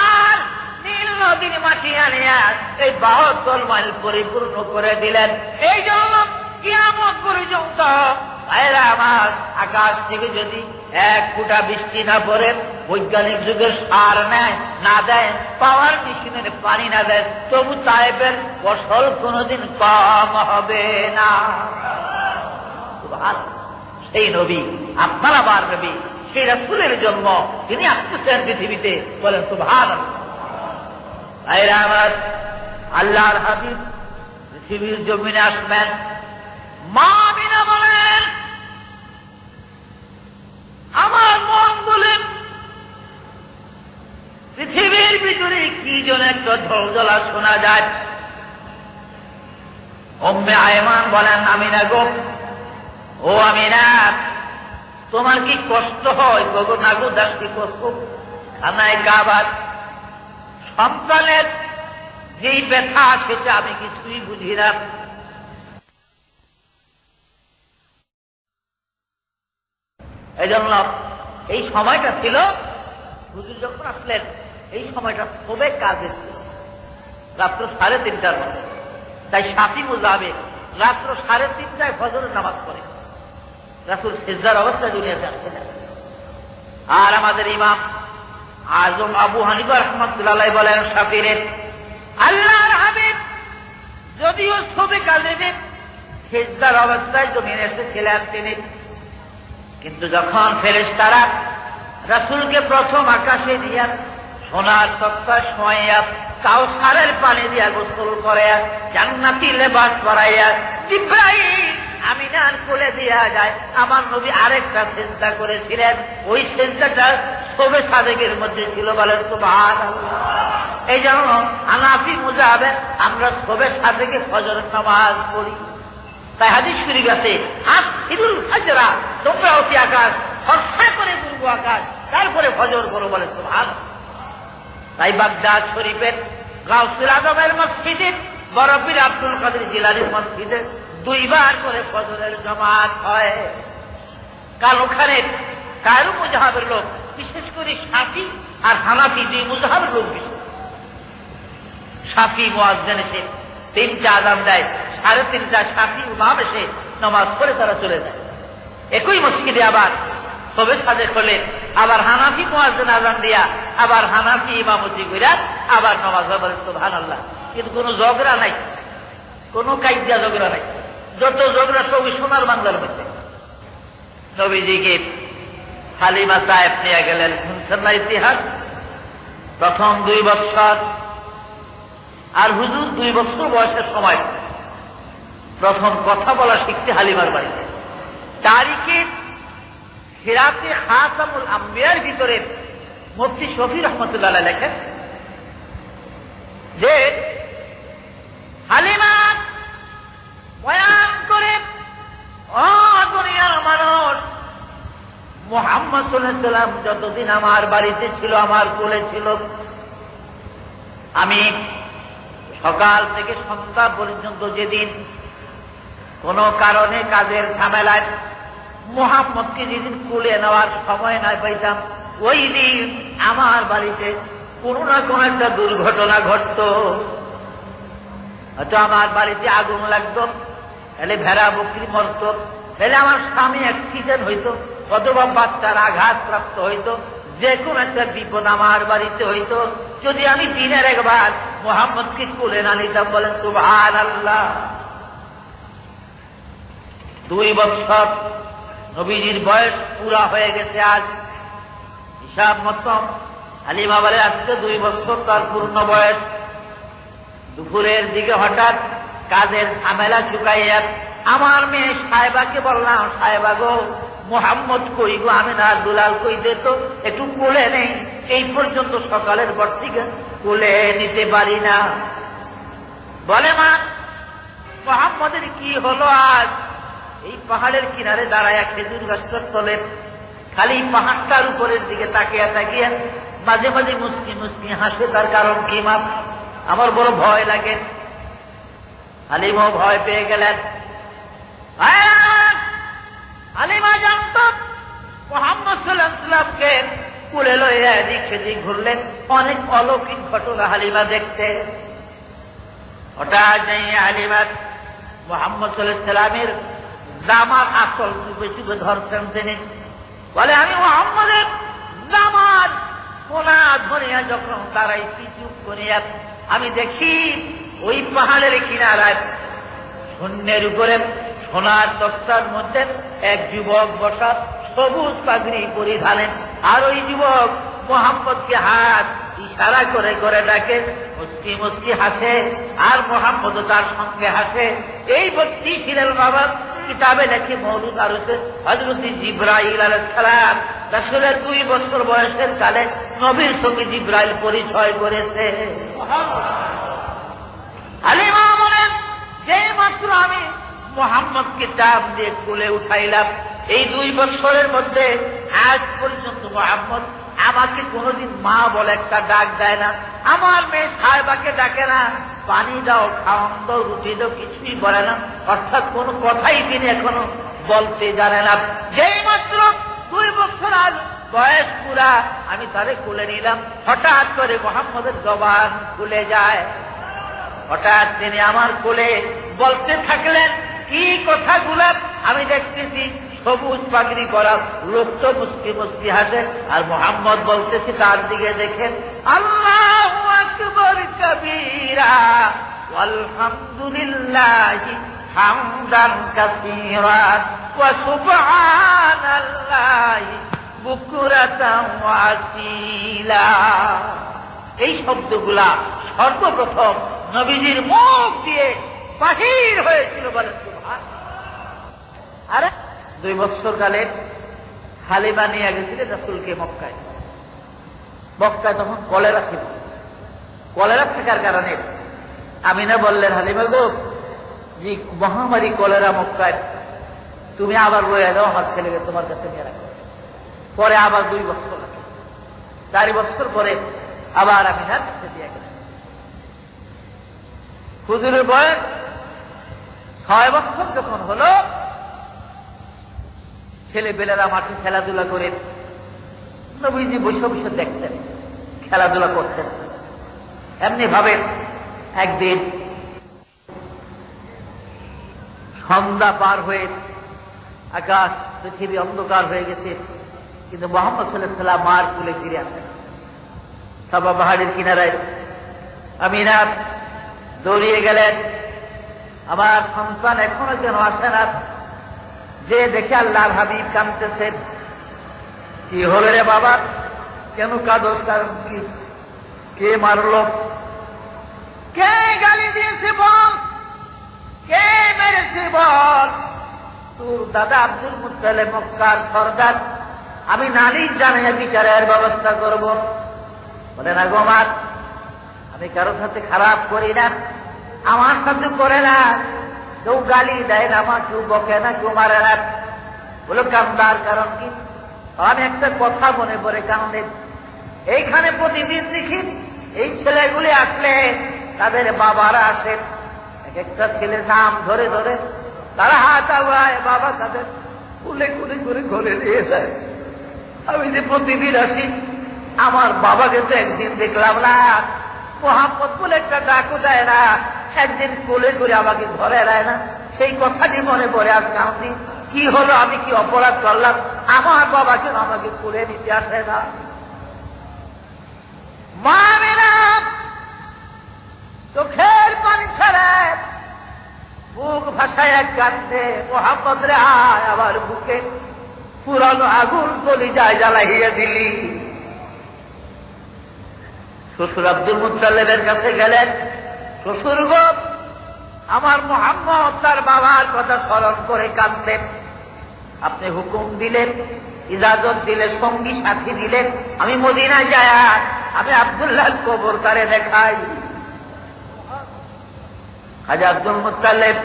আর নীল নদীর মাটি আনিয়া এই 72 মাইল পরিপূর্ণ করে দিলেন। এই জন্য কিয়ামত পর্যন্ত ভাইরা আমার, আকাশ থেকে যদি 1 ফুটা বৃষ্টি না পড়ে, বৈজ্ঞানিক যুগের সার নেয় না দেয়, পাওয়ার মেশিনের পানি না দেয়, তবু তায়েফের ফসল কোনদিন কম হবে না। সেই নবী, আপনার আবার নবী, সেই রাসূলের জন্ম, তিনি আসতেছেন পৃথিবীতে, বলেন সুবহানাল্লাহ। ভাইরা আমার, আল্লাহর হাবিব পৃথিবীর জমিনে আসবেন। মা আমিনা বলেন, আমার মন বলেন, পৃথিবীর ভিতরে কি যেন একটা ঝলঝলা শোনা যায়। উম্মে আয়মান বলেন, আমিনা গো, ও আমিনা, তোমার কি কষ্ট হয়? গো না গো, দাসী কষ্ট। খানায় কাবার সন্তানের যেই ব্যথা, সেটা আমি কিছুই বুঝি না। এই জন্য এই সময়টা ছিল, হুজুর যখন আসলেন, এই সময়টা সবে কাজে ছিল, রাত্র 3:30টার মধ্যে। তাই শাফি মুজাহিদ রাত্র 3:30টায় ফজরের নামাজ পড়ে, রাসূল সিজদার অবস্থায় দুনিয়াতে আসছিলেন। আর আমাদের ইমাম আজম আবু হানিফা রাহমাতুল্লাহ আলাইহি বলেন, শাফিরে, আল্লাহর হাবিব যদিও সবে কাজে সিজদার অবস্থায় জমিনে এসেছিলেন তিনি, কিন্তু যখন ফেরেশতারা রাসূলকে প্রথম আকাশে নিয়ে সোনার তক্তা শোয়াইয়া কাউসারের পানি দিয়া গোসল করে জান্নাতি লেবাস পরাইয়া জিব্রাইল আমিনার কোলে দিয়া যায়। আমার নবী আরেকটা চিন্তা করেছিলেন, ওই চিন্তাটা শোবে সাদেকের মধ্যে ছিল। বলেন সুবহানাল্লাহ। এই জন্য হানাফি মুজাহাবে আমরা শোবে সাদেকে ফজরের নামাজ পড়ি। তাই হাদিস শরীফ আছে, আসিরুল ফাজরা, তোমরা অতি আকাশ ফর্সা করে পূর্ব আকাশ, তারপরে ফজর করো। বলে সুবহানাল্লাহ। তাই বাগদাদ শরীফের গাউসুল আজমের মসজিদে, বড় পীর আব্দুল কাদের জিলানীর মসজিদে 2 বার করে ফজরের জামাত হয়। কারণ ওখানে কায়রো মুজাহাবের লোক, বিশেষ করে শাফি আর হানাফি 2 মুজাহাবের লোক বেশি। শাফি মুয়াজ্জিন এসে 3টা আযান দেয়, 3:30টা শাফি ইমাম এসে নামাজ পড়ে তারা চলে যায়। একই মসজিদে আবার তবে সাজে খোলে, আবার হানাফি মুয়াজ্জিন আযান দিয়া আবার হানাফি ইমামতি কইরা আবার নামাজ পড়ে। সুবহানাল্লাহ। কিন্তু কোনো ঝগড়া নাই, কোনো কাইদা ঝগড়া নাই। যত ঝগড়া সবই সোনার বাংলার মধ্যে। নবীজিকে হালিমা সাহেব নিয়ে গেলেন, শুনছেন না ইতিহাস? প্রথম 2 বছর, আর হুজুর 2 বছর বয়সের সময় প্রথম কথা বলা শিখতে হালিমার বাড়িতে। তারিখে হিরাতে খাতামুল আম্বিয়ার ভিতরে মুফতি শফি রহমতুল্লাহ লেখেন যে হালিমা বয়ান করে, ও দুনিয়ার মানুষ, মুহাম্মদ সাল্লাল্লাহু আলাইহি ওয়াসাল্লাম যতদিন আমার বাড়িতে ছিল, আমার কোলে ছিল, আমি সকাল থেকে সন্ধ্যা পর্যন্ত যেদিন কোন কারণে কাজের ঝামেলায় মুহাম্মদকে যেদিন কোলে নেওয়ার সময় না পাইতাম, ওই দিন আমার বাড়িতে কোন না কোন একটা দুর্ঘটনা ঘটত। হয়তো আমার বাড়িতে আগুন লাগতো, তাহলে ভেড়া বকরি মরত, তাহলে আমার স্বামী অ্যাক্সিডেন্ট হইতো, অথবা বাচ্চার আঘাত প্রাপ্ত হইতো, যে কোন একটা বিপদ আমার বাড়িতে হইতো, যদি আমি দিনের একবার মুহাম্মদকে কোলে না নিতাম। বলেন সুবহানাল্লাহ। 2 বছর নবীজির বয়স পুরা হয়ে গেছে আজ। হিসাব মতন হালিমা বলে আজকে 2 বছর তার পূর্ণ বয়স। দুপুরের দিকে হঠাৎ কাজের ঝামেলা চুকাইয়া আমার মেয়ে সাহেবাকে বললাম, সাহেবা গো, মুহাম্মদ কই গো, আমি না দুলাল কই দে তো, একটু কোলে নেই। এই পর্যন্ত সকালের পর থেকে কোলে নিতে পারি না। বলে মা, মুহাম্মদের কি হলো আজ? এই পাহাড়ের কিনারে দাঁড়ায় খেজুর গাছটার তলে খালি পাহাড়টার উপরের দিকে তাকিয়া তাকিয়া মাঝে মাঝে মুস্কি মুস্কি হাসে। তার কারণ কি মা? আমার বড় ভয় লাগে। হালিমা ভয় পেয়ে গেলেন। হালিমা জানত মুহাম্মদ সাল্লাল্লাহু আলাইহি ওয়াসাল্লামকে কোলে লইয়া এদিক সেদিক ঘুরলেন, অনেক অলৌকিক ঘটনা হালিমা দেখতে। হঠাৎ যাই হালিমা মুহাম্মদ সাল্লাল্লাহু আলাইহি ওয়াসাল্লামের জামার আসল চুপে চুপে ধরছেন তিনি। বলে আমি মুহাম্মদের জামার কোনা ধরিয়া যখন দাঁড়াইছি চুপ করিয়া, আমি দেখি ওই পাহাড়ের কিনারায় শূন্যের উপরে সোনার তক্তার মধ্যে এক যুবক বসা, সবুজ পাগড়ি পরিধানেন। আর ওই যুবক মুহাম্মদকে হাত ইশারা করে করে ডাকে, মুস্কি মুস্কি হাসে, আর মুহাম্মদও তার সঙ্গে হাসে। এই ব্যক্তি ছিলেন বাবা কিতাবে লেখে মওজুদ আর হচ্ছে হযরত জিবরাইল আলাইহিস সালাম। রাসূলের 2 বছর বয়সের কালে নবীর সঙ্গে জিবরাইল পরিচয় করেছে। হালিমা বলেন, যে মাত্র আমি মুহাম্মদকে চাপ দিয়ে কোলে উঠাইলাম, এই 2 বছরের মধ্যে আজ পর্যন্ত মুহাম্মদ আমাকে কোনোদিন মা বলে একটা ডাক দেয় না, আমার মেয়ে সাহেবাকে ডাকে না, পানি দাও, খাওয়ান দাও, রুটি দাও, কিছুই বলে না। অর্থাৎ কোন কথাই তিনি এখনো বলতে জানে না। যেই মাত্র 2 বছর আজ বয়স পুরা, আমি তারে কোলে নিলাম, হঠাৎ করে মুহাম্মদের জবান খুলে যায়। হঠাৎ তিনি আমার কোলে বলতে থাকলেন কি কথাগুলা আমি দেখতেছি, সবুজ পাগড়ি পরা লোক তো মুস্কি মুস্কি হাসে, আর মুহাম্মদ বলতেছি তার দিকে দেখেন, আল্লাহু আকবার কবীরা আলহামদুলিল্লাহি হামদান কাসীরা ওয়া সুবহানাল্লাহি বুকরাতান ওয়া আসীলা। এই শব্দগুলা সর্বপ্রথম নবীজির মুখ দিয়ে বাহির হয়েছিল বলেন সুবহানাল্লাহ। আরে 2 বছর কালে হালিমা নিয়ে গেছিলেন রাসূলকে মক্কায়। মক্কায় তখন কলেরা ছিল। কলেরা থাকার কারণে আমিনা বললেন, হালিমা গো, যে মহামারী কলেরা মক্কায়, তুমি আবার রয়ে দাও, আমার ছেলেকে তোমার কাছে নিয়ে রাখো। পরে আবার 2 বছর লাগে, 4 বছর পরে আবার আমিনার কাছে দিয়ে গেলেন। হুজুরের বয়স 6 বছর যখন হলো, ছেলেবেলেরা মাঠে খেলাধুলা করে, নবীজি বসে বসে দেখতেন, খেলাধুলা করতেন। এমনি ভাবে একদিন সন্ধ্যা পার হয়ে আকাশ পৃথিবী অন্ধকার হয়ে গেছে, কিন্তু মুহাম্মদ সাল্লাল্লাহু আলাইহি ওয়াসাল্লাম মার কুলে ফিরে আসেন। সাবা পাহাড়ের কিনারায় আমিনা দৌড়িয়ে গেলেন, আমার সন্তান এখনো কেন আসে না? যে দেখে আল্লাহর হাবিব কাঁদতেছেন। কি হলো রে বাবা, কেন কাঁদো? কারণ কি? কে মারলো? কে গালি দিয়েছে বল? কে মেরেছে বল? তোর দাদা আব্দুল মুত্তালিব মক্কার সরদার, আমি নালিশ জানিয়ে বিচারের ব্যবস্থা করব। বলে না গো মা, আমি কারোর সাথে খারাপ করি না, আমার সাথে করে না। কেউ গালি দেয় না, আমার কেউ বকে না, কেউ মারে না। বলো কান্দার কারণ কি? আমি একটা কথা মনে পড়ে কান্দে। এইখানে প্রতিদিন দেখি এই ছেলেগুলি আসলে তাদের বাবারা আসে, এক একটা ছেলে নাম ধরে ধরে তারা হাত আগায়, বাবা তাদের কুলে কুলে করে ঘরে নিয়ে যায়। আমি যে প্রতিদিন আসি, আমার বাবাকে তো একদিন দেখলাম না, মোহাম্মদ বলে একটা ডাকও দেয় না, একদিন কোলে করে আমাকে ঘরে দেয় না। সেই কথাটি মনে পড়ে আজকে আমি, কি হলো, আমি কি অপরাধ করলাম? আমার বাবা কেন আমাকে কোলে নিতে আসে না? মা মেরা চোখের পানি ছাড়ে বুক ভাসায় কাঁদতে, মোহাম্মদ রে আয় আমার বুকে পুরানো আগুন কলিজায় জ্বালাইয়া দিলি। শ্বশুর আব্দুল মুত্তালিবের কাছে গেলেন, শ্বশুর গো, আমার মোহাম্মদ তার বাবার কথা স্মরণ করে কাঁদতেন, আপনি হুকুম দিলেন, ইজাজত দিলেন, সঙ্গী সাথী দিলেন, আমি মদিনায় যাই, আমি আব্দুল্লাহর কবর তারে দেখাই। খাজা আব্দুল মুত্তালিব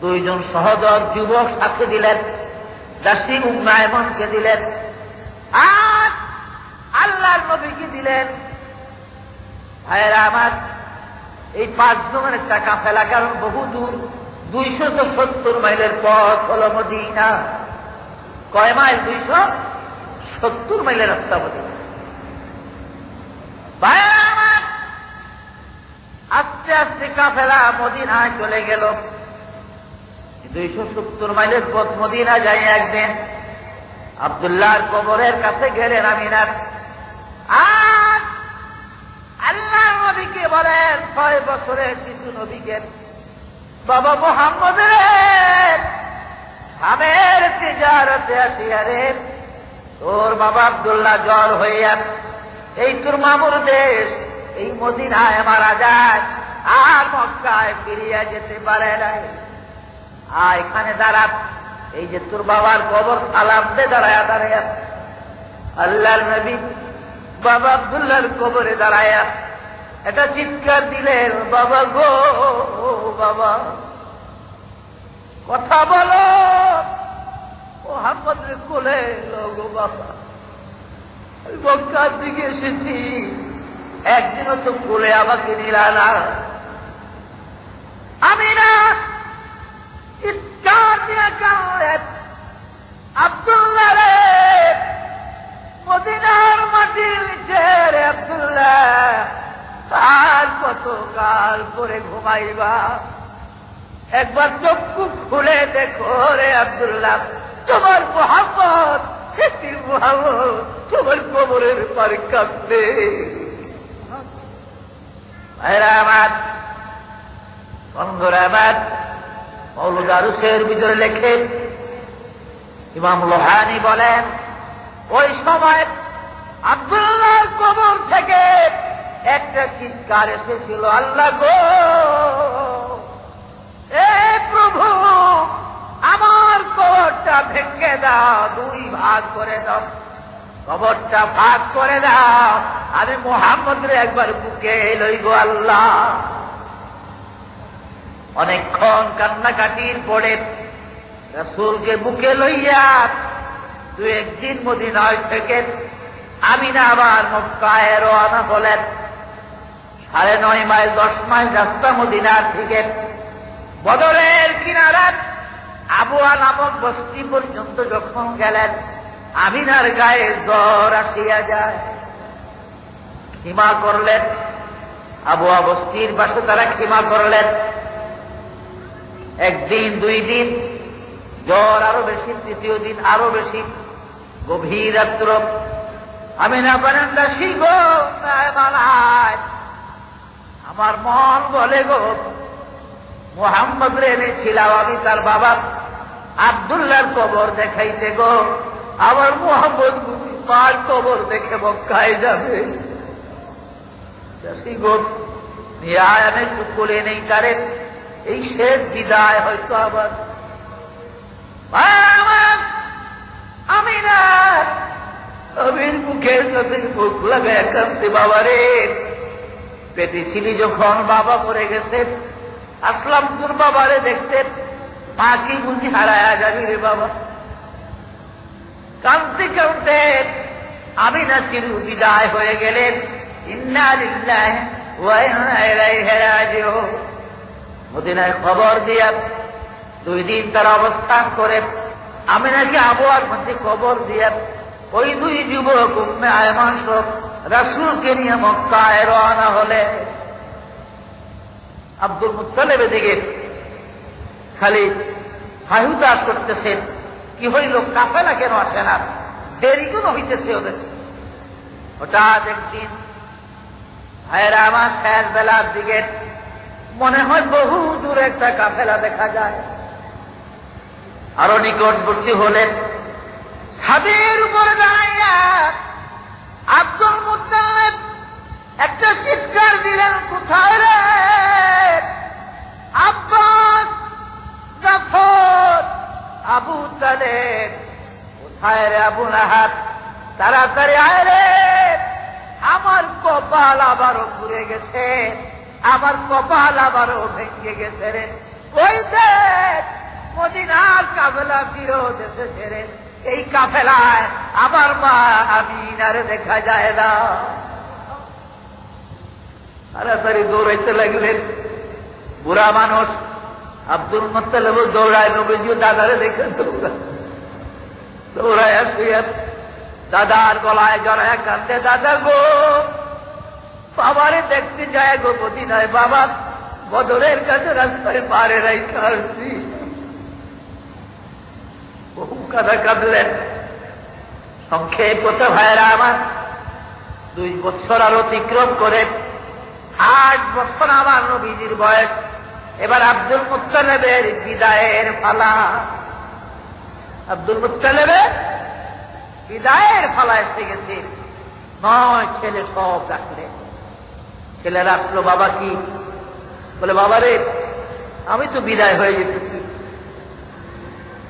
2 জন সহদর যুবক সাথে দিলেন, দাসী উম্মে আইমনকে দিলেন, আর আল্লাহর নবীকে দিলেন। ভাইয়েরা আমার, এই 5 জনের একটা কাফেলা, কারণ বহু দূর, 270 মাইলের পথ হল মদিনা। কয় মাইল? 270 মাইলের রাস্তা মদিনা। ভাইয়েরা আমার, আস্তে আস্তে কাফেলা মদিনায় চলে গেল। 270 মাইলের পথ মদিনা যাই একদিন আব্দুল্লাহর কবরের কাছে গেলেন আমিনার, আর আল্লাহ নবীকে বলেন, 6 বছরের কিছু নবীকে, বাবা মুহাম্মদের সামের তিজারতে আসিয়া রে, তোর বাবা আব্দুল্লাহ জ্বর হইয়া এই তোর মামুর দেশ এই মদিনায় মারা যায়, আর মক্কায় ফিরিয়া যেতে পারে নাই। এখানে দাঁড়া, এই যে তোর বাবার কবর সালাম দে, দাঁড়ায়া দাঁড়ায়া আল্লাহর নবী বাবা আব্দুল্লাহর কবরে দাঁড়ায়া এটা চিৎকার দিলেন, বাবা গো, বাবা কথা বলো, মুহাম্মদের কোলে এলো গো বাবা, মক্কার দিকে এসেছি, একদিনও তো কোলে আমাকে নিলা না। আমি না চিৎকার দিয়ে কাঁদেন, আব্দুল্লাহ রে, মদিনার মাটির নিচে রে আব্দুল্লাহ, আর কতকাল পরে ঘুমাইবা? একবার চক্ষু খুলে দেখো রে আব্দুল্লাহ, তোমার মুহাম্মদ, মুহাম্মদ তোমার কবরের পারে কাঁদবে। ভাইরা আমার, বন্ধুরা আমার, মৌলুদ আরুসের ভিতরে লেখেন, ইমাম লোহানী বলেন, ওই সময় আব্দুল্লাহর কবর থেকে একটা চিৎকার এসেছিল, আল্লাহ গো, এ প্রভু, আমার কবরটা ভেঙে দাও, দুই ভাগ করে দাও, কবরটা ভাগ করে দাও, আমি মুহাম্মদের একবার বুকে লই গো আল্লাহ। অনেকক্ষণ কান্নাকাটির পরে রাসূলকে বুকে লইয়া 2-1 দিন মদিনায় থেকে আমিনা আবার মক্কায় রওনা হলেন। 9.5 মাইল 10 মাইল রাস্তা মদিনার থেকে বদরের কিনারাত আবুয়া নামক বস্তি পর্যন্ত যখন গেলেন, আমিনার গায়ে জ্বর আসিয়া যায়। ক্ষমা করলেন, আবুয়া বস্তির পাশে তারা ক্ষমা করলেন। 1 দিন 2 দিন জ্বর আরো বেশি, 3য় দিন আরো বেশি। গভীর রাত্র আমিনা বলেন, দাসী গো, আমার মন বলে গো, মুহাম্মদ রে এনেছিলাম আমি তার বাবা আব্দুল্লাহর কবর দেখাইতে গো, আমার মুহাম্মদ মার কবর দেখে মক্কায় যাবে। দাসী গো, নিরায় আমি একটু কোলে নেই তারে, এই শেষ বিদায় হয়তো আবার। আমিনা আমির মুখের সাথে মুখ লাগায় কাঁদতে, বাবা রে, পেটে ছিলি যখন বাবা পড়ে গেছেন, আসলাম তোর বাবারে দেখতে, মা কি বুঝি হারায়া যাবি রে বাবা। কাঁদতে কাঁদতে আমিনা চির বিদায় হয়ে গেলেন। ইন্না লিল্লাহি ওয়া ইন্না ইলাইহি রাজিউন। মদিনায় খবর দিয়া 2 দিন তারা অবস্থান করে আমিনাকে আবহাওয়ার মধ্যে খবর দিয়া ওই 2 যুবক উম্মে আয়মান সব রাসূলকে নিয়ে মক্কায় রওনা হলে। আব্দুল মুত্তালিব দিকে খালি হাহুতাস করতেছেন, কি হইল, কাফেলা কেন আসে না, দেরি কেন হইতেছে ওদের। হঠাৎ একদিন ভাইয়েরা আমার শেষ বেলার দিকে মনে হয় বহু দূর একটা কাফেলা দেখা যায়। আরো নিকটবর্তী হলেন, ছাদের উপরে দাঁড়াইয়া আব্দুল মুত্তালিব একটা চিৎকার দিলেন, কোথায় রে আব্বাস, জাফর, আবু তালেব, কোথায় রে আবু লাহাব, তাড়াতাড়ি আয় রে, আমার কপাল আবারও ঘুরে গেছে, আমার কপাল আবারও ভেঙে গেছে রে। ওই দেখ মদিনার কাফেলা ফিরত এসেছে রে, এই কাফেলায় আমার মা আমিনারে দেখা যায় না। তাড়াতাড়ি দৌড়াইতে লাগলেন। বুড়া মানুষ আব্দুল মুত্তালিব দৌড়ায়, নবীজিও দাদারে দেখে দৌড়ায় আসিয়া দাদার গলায় জড়ায় কাঁদতে, দাদা গো, বাবারে দেখতে যায় গো মদিনায়, বাবা বদরের কাছে রাস্তায় পারে রাইখা আসছি। বহু কথা কাঁদলেন। সংক্ষেপ কথা ভাইয়েরা আমার, 2 বছর আর অতিক্রম করে 8 বছর আমার নবীজির বয়স। এবার আব্দুল মুত্তালিবের বিদায়ের পালা। আব্দুল মুত্তালিবের বিদায়ের পালা এসে গেছে। 9 ছেলে সব ডাকলে। ছেলেরা আসলো, বাবা কি? বলে, বাবা রে, আমি তো বিদায় হয়ে যেতেছি,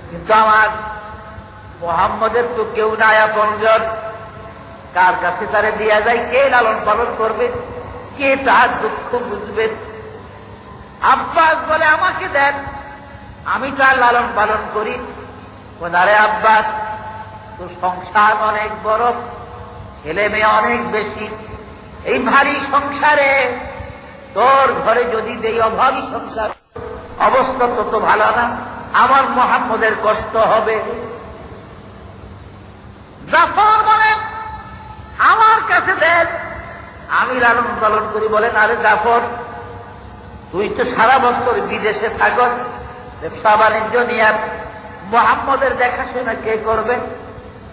কিন্তু আমার মুহাম্মদের তো কেউ নাই আপনজন, কার কাছে তারে দিয়া যায়, কে লালন পালন করবে, কে তার দুঃখ বুঝবে? আব্বাস বলে, আমাকে দেন, আমি তার লালন পালন করি। আরে আব্বাস, তোর সংসার অনেক বড়, ছেলে মেয়ে অনেক বেশি, এই ভারী সংসারে তোর ঘরে যদি দেই অভাবী সংসার, অবস্থা তত ভালো না, আমার মুহাম্মদের কষ্ট হবে। জাফর বলেন, আমার কাছে দেন, আমি লালন পালন করি। বলেন, আরে জাফর, তুই তো সারা বছর বিদেশে থাকস, ব্যবসা বাণিজ্য নিয়ে, মুহাম্মদের দেখাশোনা কে করবে?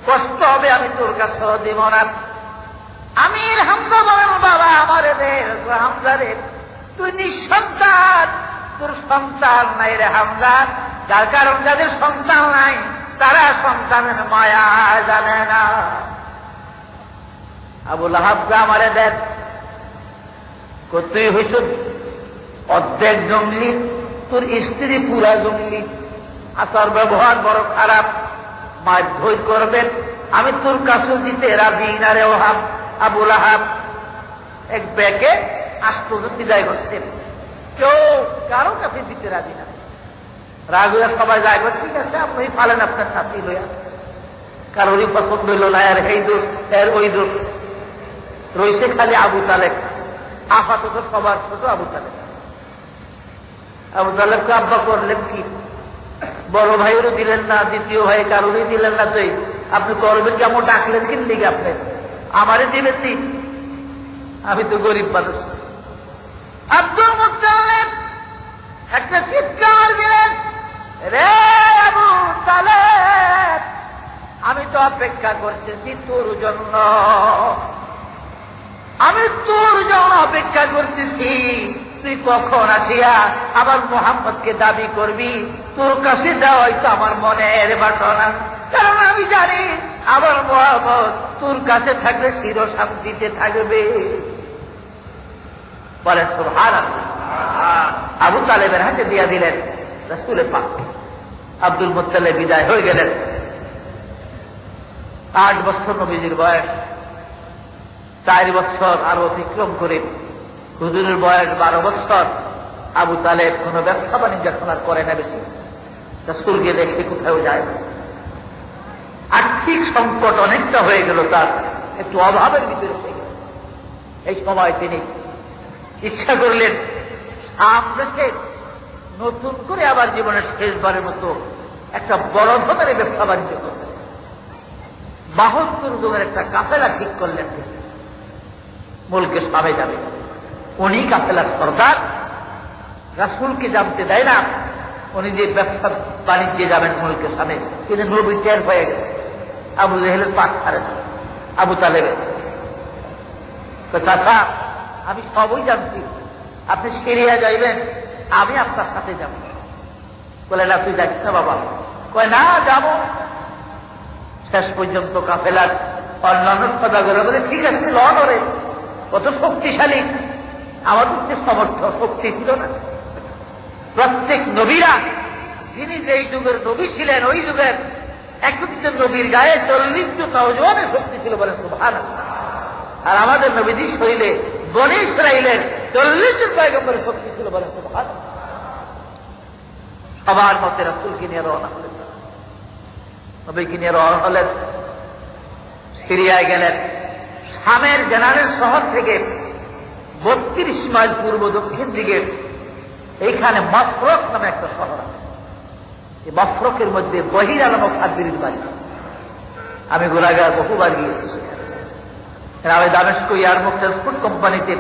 কষ্ট হবে, আমি তোর কাছেও দিব না। আমির হামজা বলেন, বাবা আমারে দে, হামজা রে, তুই নিঃসন্তান, তোর সন্তান নাই রে হামজা, যার কারণ যাদের সন্তান নাই তারা সন্তানের মায়া জানে না। আবু লাহাব আমারে দেন, তুই হইছ অর্ধেক জঙ্গলি, তোর স্ত্রী পুরা জঙ্গলি, আচার ব্যবহার বড় খারাপ, মারধর করবেন, আমি তোর কাছে দিতে রাজি না রে ওহাব। আবুল আহাব এক ব্যাগে আশ্চর্য বিদায় করছেন, কেউ কারো কাছে দিতে রাজি না। রাগ হইয়া সবাই যায়, ঠিক আছে আপনি পালেন আপনার সাথী লইয়া, কারোরই পছন্দ হইল না, এর এই দোষ এর ওই দোষ। রয়েছে খালি আবু তালেব, আপাতত সবার ছোট আবু তালেব। আবু তালেবকে আব্বা করলেন কি? বড় ভাইয়েরও দিলেন না, দ্বিতীয় ভাই কারোরই দিলেন না, তো আপনি করবেন কেমন? ডাকলেন কিন দিকে আপনি আমারে দিবেন নি? আমি তো গরিব মানুষ। আব্দুল মুত্তালিব একটা চিৎকার দিলেন, রে আবু তালেব, আমি তো অপেক্ষা করতেছি তোর জন্য, আমি তোর জন্য অপেক্ষা করতেছি। তুই কখন আসিয়া আবার মোহাম্মদকে দাবি করবি? তোর কাছে যাওয়াই তো আমার মনের বাসনা, কারণ আমি জানি আমার মোহাম্মদ তোর কাছে থাকলে চির শান্তিতে থাকবে। বলে সুবহানাল্লাহ। আবু তালেবের হাতে দিয়া দিলেন রাসূলের পাক। আব্দুল মুত্তালিব বিদায় হয়ে গেলেন। 8 বছর নবীজির বয়স, 4 বছর আরো অতিক্রম করে হুজুরের বয়স 12 বছর। আবু তালেব কোন ব্যবসা বাণিজ্য এখন আর করে না বেশি, রাসূলকে দেখে কোথাও যায় না। আর্থিক সংকট অনেকটা হয়ে গেল, তার একটু অভাবের ভিতরে হয়ে গেল। এই সময় তিনি ইচ্ছা করলেন শাম রেখে নতুন করে আবার জীবনের শেষবারের মতো একটা বড় ধরনের ব্যবসা বাণিজ্য করলেন। 72 জনের একটা কাফেলা ঠিক করলেন, মুলকে শামে যাবে। উনি কাফেলার সর্দার, রাসূলকে জানতে দেয় না উনি যে ব্যবসা বাণিজ্যে যাবেন মুলকে শামে। কিন্তু নবী টের হয়ে গেছে, আবু জেহেলের পাশ ছাড়ে না আবু তালেবের। চাচা আমি সবই জানছি, আপনি সিরিয়া যাইবেন, আমি আপনার সাথে যাব। বলে না তুই যাচ্ছিস না বাবা? কয় না যাব। শেষ পর্যন্ত কাফেলার অন্যান্য সদাগররা বলে ঠিক আছে ল করে, কত শক্তিশালী, আমাদের যে সমর্থ শক্তি ছিল না। প্রত্যেক নবীরা, যিনি যেই যুগের নবী ছিলেন ওই যুগের একজন নবীর গায়ে 40 জোতা ওজনের শক্তি ছিল, বলেন সুবহানাল্লাহ। আর আমাদের নবীজি শরীরে বনী ইসরাইলের 40 জন পয়গম্বরের শক্তি ছিল, বলেন সুবহানাল্লাহ। সবার মতে রাসূলকে নিয়ে রওনা হলেন, নবীকে নিয়ে রওনা হলেন, সিরিয়ায় গেলেন। শামের জেনারেল শহর থেকে 32 মাইল পূর্ব দক্ষিণ দিকে এইখানে মফরক নামে একটা শহর আছে। এই মফরকের মধ্যে বহিরা নামক আদবির বাড়ি। আমি গোলাগার বহুবার গিয়েছি। আমি দামেস্ক এয়ারমুখ ট্রান্সপোর্ট কোম্পানিতে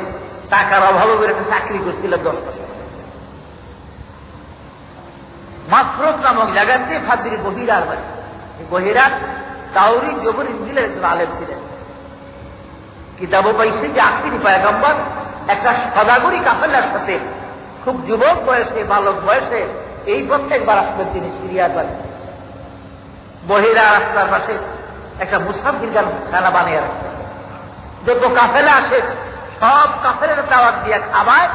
টাকার অভাবে করে একটা চাকরি করছিলাম 10 বছর। মফরক নামক জায়গাতে ফাদরি বহিরার বাড়ি। বহিরা তাওরী জবর ইনজিলের একজন আলেম ছিলেন। কিতাবও পাইছে যে আখিরি পয়গম্বর একটা সদাগরি কাফেলার সাথে খুব যুবক বয়সে, বালক বয়সে এই পথে একবার আসবেন তিনি সিরিয়ার বাড়ি। বহিরা রাস্তার পাশে একটা মুসাফির খানা বানিয়ে রাখছেন। যত কাফেলা আসে সব কাফেলের দাওয়াত দিয়ে খাবায়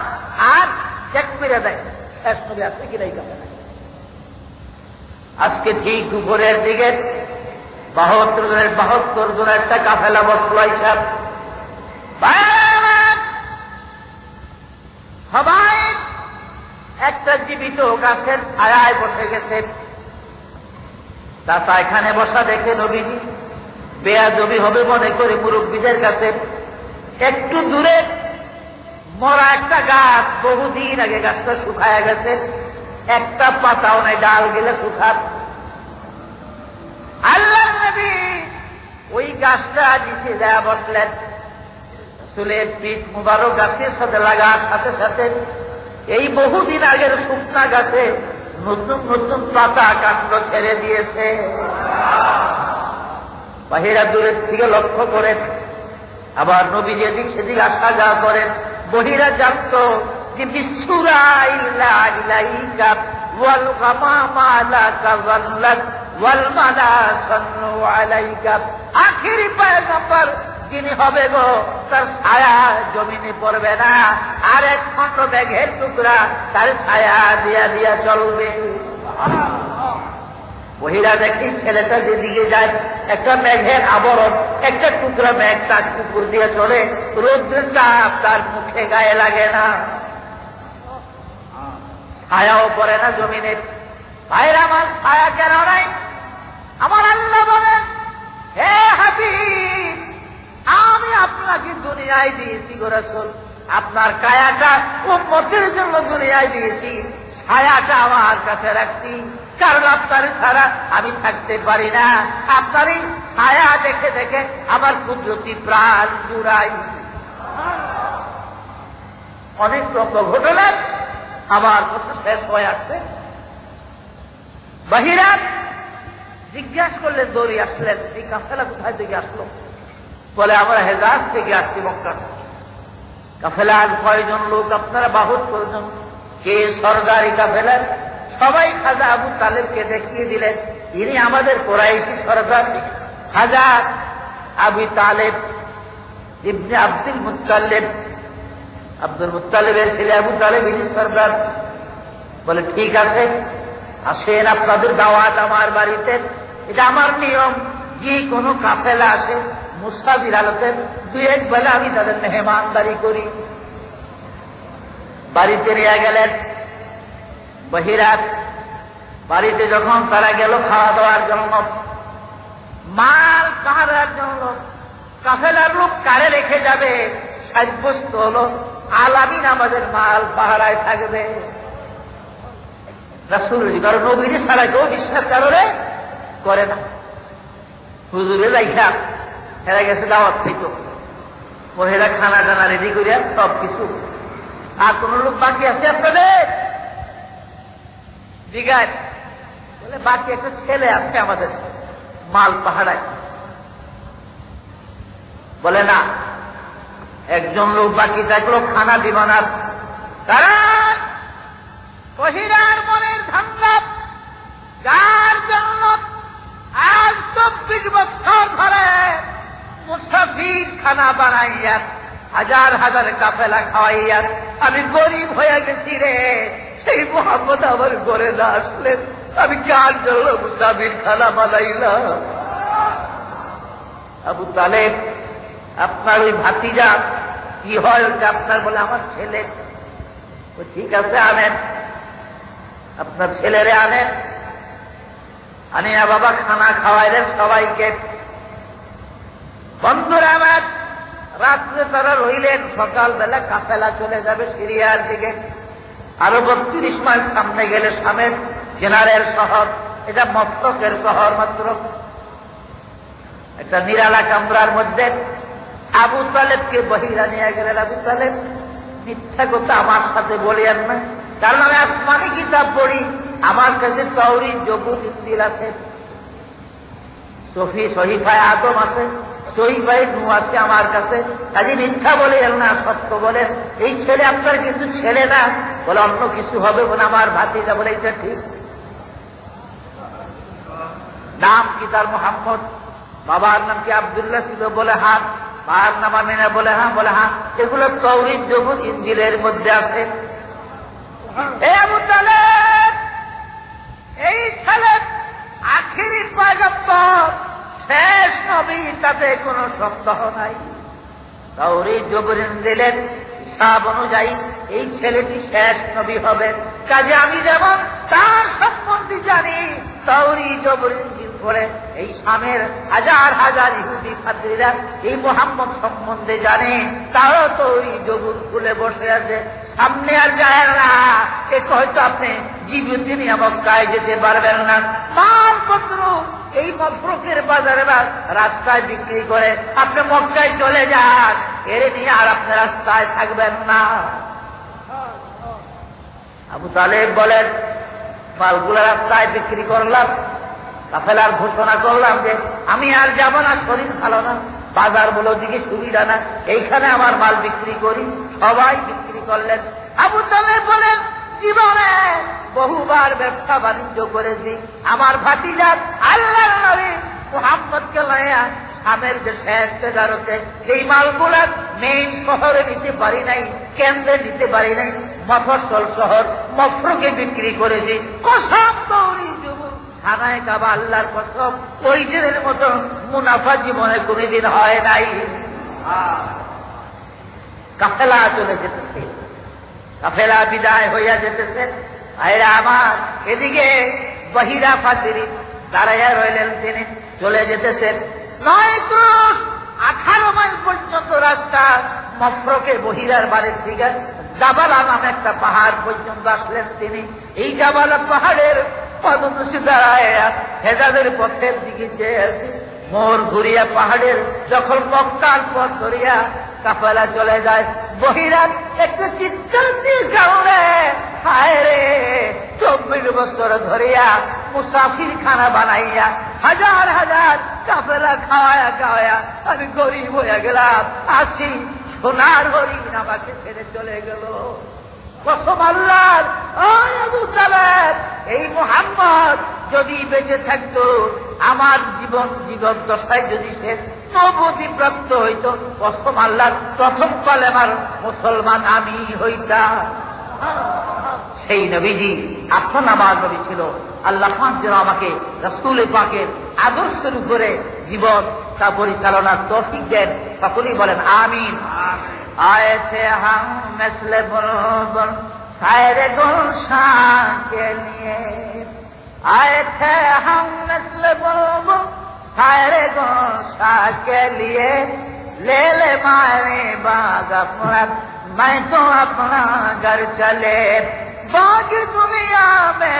আর চেক মেরে দেয় শেষ নবী আছে কিনা এই কাফেলা। আজকে ঠিক দুপুরের দিকে 72 জনের একটা কাফেলা বসল। সবাই একটা জীবিত গাছের ছায়ায় বসে গেছে। চাচা এখানে বসা দেখে নবীজি বেয়াদবি হবে মনে করে মুরব্বীদের কাছে একটু দূরে মরা একটা গাছ, বহুদিন আগে গাছটা শুকায় গেছে, একটা পাতাও নাই, ডাল গেলে শুকাত। আল্লাহ নবী ওই গাছটা নিচে দেয়া বসলেন। চুলের পিঠ মুবারক গাছের সাথে লাগার সাথে সাথে এই বহুদিন আগের শুকনা গাছে নতুন নতুন পাতা কাণ্ড ছেড়ে দিয়েছে। বাহিরা দূরের থেকে লক্ষ্য করেন, আবার নবী যেদিক সেদিক আসা যাওয়া করেন। বহিরা জানত যে বিশ্বরাইলাইকা ওয়াল গামামা লাকা যাল্লাত ওয়াল মালা সাল্লু আলাইকা। আখিরি পয়গম্বর যিনি হবে গো তার ছায়া জমিনে পড়বে না, আর এক খন্ড মেঘের টুকরা তার ছায়া দিয়া দিয়া চলবে। মহিলা দেখি ছেলেটা যেদিকে যায় একটা মেঘের আবরণ, একটা টুকরা মেঘ তার কুকুর দিয়ে চলে, রৌদ্রের চাপ তার মুখে গায়ে লাগে না, ছায়াও পড়ে না জমিনের। ভাইরা আমার, ছায়া কেন নাই? আমার আল্লাহ বলেন, হে হাবিব, আমি আপনাকে দুনিয়ায় দিয়েছি গো রাসূল, আপনার কায়াটা উম্মতের জন্য দুনিয়ায় দিয়েছি, ছায়াটা আমার কাছে রাখছি, কারণ আপনার ছাড়া আমি থাকতে পারি না। আপনার এই ছায়া দেখে দেখে আমার কুদরতি প্রাণ জুড়াই। অনেক রকম ঘটনা আমার কথা শেষ হয়ে আসছে। বাহিরা জিজ্ঞাসা করলেন, দৌড়ে আসলেন, এই কাফেলা কোথায় থেকে আসলো? বলে আমরা হেজাজ থেকে আসছি, মক্কা। কাফেলার কয়জন লোক? আপনারা 72 জন। কে সরদার এই কাফেলার? সবাই খাজা আবু তালেবকে দেখিয়ে দিলেন, ইনি আমাদের কুরাইশি সরদার, খাজা আবু তালেব ইবনে আব্দুল মুত্তালিব, আব্দুল মুত্তালিবের ছেলে আবু তালেব ইনি সরদার। বলে ঠিক আছে, আসেন, আপনাদের দাওয়াত আমার বাড়িতে, এটা আমার নিয়ম, যে কোনো কাফেলা আসে মুসাফির হালতে 2-1 বেলা আমি তাদের মেহমানদারি করি। বাড়িতে নিয়ে গেলেন বহিরাত। বাড়িতে যখন তারা গেল খাওয়া দাওয়ার জন্য, মাল পাহারার জন্য, কাফেলার লোক কারে রেখে যাবে সাব্যস্ত হল, আলামিন আমাদের মাল পাহারায় থাকবে। রাসূল কারণ নবীর ছাড়া কেউ বিশ্বাস কারণে করে না। হুজুরে লাইখা হেরা গেছে দাওয়াত থেকে, মহিলা খানা টানা রেডি করিয়া সব কিছু। আর কোন লোক বাকি আছে আপনাদের? জিগায় বলে বাকি একটা ছেলে আছে আমাদের মাল পাহাড়ায়। বলে না, একজন লোক বাকি থাকলো, খানা দিব না। কারণ মহিলার মনের ধান্দা, যার জন্য আজ 24 বছর ধরে মুসাফির খানা বানাইয়া হাজার হাজার কাফেলা খাওয়াইয়া আমি গরিব হয়ে গেছি রে, সেই মোহাম্মদ আমার ঘরে না আসলেন, আমি কার জন্য মুসাফির খানা বানাইলাম? আবু তালেব, আপনার ওই ভাতিজা কি হয় ওটা আপনার? বলে আমার ছেলে। ঠিক আছে, আনেন, আপনার ছেলেরে আনেন। আনিয়া বাবা খানা খাওয়াইলেন সবাইকে। বন্ধুরা আমার, রাত্রে তারা রইলেন, সকালবেলা কাফেলা চলে যাবে সিরিয়ার দিকে। আরো 32 মাইল সামনে গেলে শামের জেনারেল শহর, এটা মস্তকের শহর মাত্র। একটা নিরালা কামরার মধ্যে আবু তালেবকে বহিরা নিয়ে গেলেন। আবু তালেব, মিথ্যা কথা আমার সাথে বলিয়েন না, কারণ আমি আসমানি কিতাব পড়ি, আমার কাছে তাওরীত, জবুর, ইনজিল আছে, সহিফায়ে আদম আছে, সহিফায়ে নূহ আছে আমার কাছে, কাজে মিথ্যা বলিয়েন না, সত্য বলেন। এই ছেলে আপনার কিছু ছেলে না? বলে অন্য কিছু হবে। বলে আমার ভাতিজা। বলে এটা ঠিক। নাম কি তার? মোহাম্মদ। বাবার নাম কি? আব্দুল্লাহ ছিল। বলে হ্যাঁ। মার নাম আমিনা। বলে হ্যাঁ। বলে হ্যাঁ, এগুলো তাওরীত, জবুর, ইনজিলের মধ্যে আছে। আবু তালেব, এই ছেলে আখিরি পয়গম্বর, শেষ নবী, তাতে কোনো সন্দেহ নাই। তাওরীত, জবুর, ইনজিলের হিসাব অনুযায়ী এই ছেলেটি শেষ নবী হবে। কাজে আমি যেমন তার সম্বন্ধে জানি, তাওরীত, জবুর, ইনজিল পড়ে এই শামের হাজার হাজার ইহুদি পাদ্রীরা এই মুহাম্মদ সম্বন্ধে জানে, তাও তাওরীত, জবুর খুলে বসে আছে, সামনে আর যায় না। এ হয়তো আপনি জীবিত নিয়ামক গায়ে যেতে পারবেন না। মালপত্র এই মফরকের বাজারে রাস্তায় বিক্রি করে আপনি মক্কায় চলে যান, এর নিয়ে আর আপনি রাস্তায় থাকবেন না। আবু তালেব বলেন, মালগুলো রাস্তায় বিক্রি করলাম, কাফেলার ঘোষণা করলাম যে আমি আর যাব না, শরীর ভালো না, বাজার বলো দিকে সুবিধা না, এইখানে আমার মাল বিক্রি করি। সবাই বিক্রি করলেন। আবু তালেব বলেন, জীবনে বহুবার ব্যবসা বাণিজ্য করেছি, আমার ভাতিজা আল্লাহর নবী মুহাম্মদকে লইয়া শামের যে শেষ তেজারতে এই মালগুলা মেইন শহরে নিতে পারি নাই, কেন্দ্রে নিতে পারি নাই, মফস্বল শহর মফরকে বিক্রি করেছি। কসম দৌড়ি যুবক, খানায় কাবা আল্লাহর কসম, ওই দিনের মতো মুনাফা জীবনে কোনদিন হয় নাই। কাফেলা চলে যেতেছে, কাফেলা বিদায় হইয়া যেতেছে। ভাইরা আমার, এদিকে বহিরা ফাতিরি দাঁড়াইয়া রইলেন, তিনি চলে যেতেছেন। 9-18 মাইল পর্যন্ত রাস্তা মফরকে বহিরার বাড়ির দিকে জাবালা নামে একটা পাহাড় পর্যন্ত আসলেন তিনি। এই জাবালা পাহাড়ের পদতলে দাঁড়ায় হেজাদের পথের দিকে চেয়ে মোর ঘুরিয়া পাহাড়ের যখন মক্কার পথ ধরিয়া কাফেলা চলে যায়, বহিরার একটু চিৎকার দিয়ে যাওরে, হায় রে 24 বছর ধরিয়া মুসাফির খানা বানাইয়া হাজার হাজার কাফেলা খাওয়ায়া খাওয়ায়া আমি গরিব হয়ে গেলাম, আসি সোনার হরিণ আমাকে ছেড়ে চলে গেল। কসম আল্লাহর, আবু তালেব, এই মুহাম্মদ যদি বেঁচে থাকতো, আমার জীবন দশায় যদি সে নবুয়্বতি প্রাপ্ত হইত, কসম আল্লাহর প্রথম কলেমার মুসলমান আমি হইতাম। সেই নবীজি আসন আমার নবী ছিল। আল্লাহ পাক যেন আমাকে রাসূল পাকের আদর্শের উপরে জীবন তা পরিচালনার তৌফিক দেন। সকলেই বলেন আমিন। आए थे हम मसले बुलबुल शायरे गुलशान के लिए, आए थे हम मसले बुलबुल शायरे गुलशान के लिए, ले ले मारे बाग अपना मैं तो अपना घर चले, बाकी दुनिया में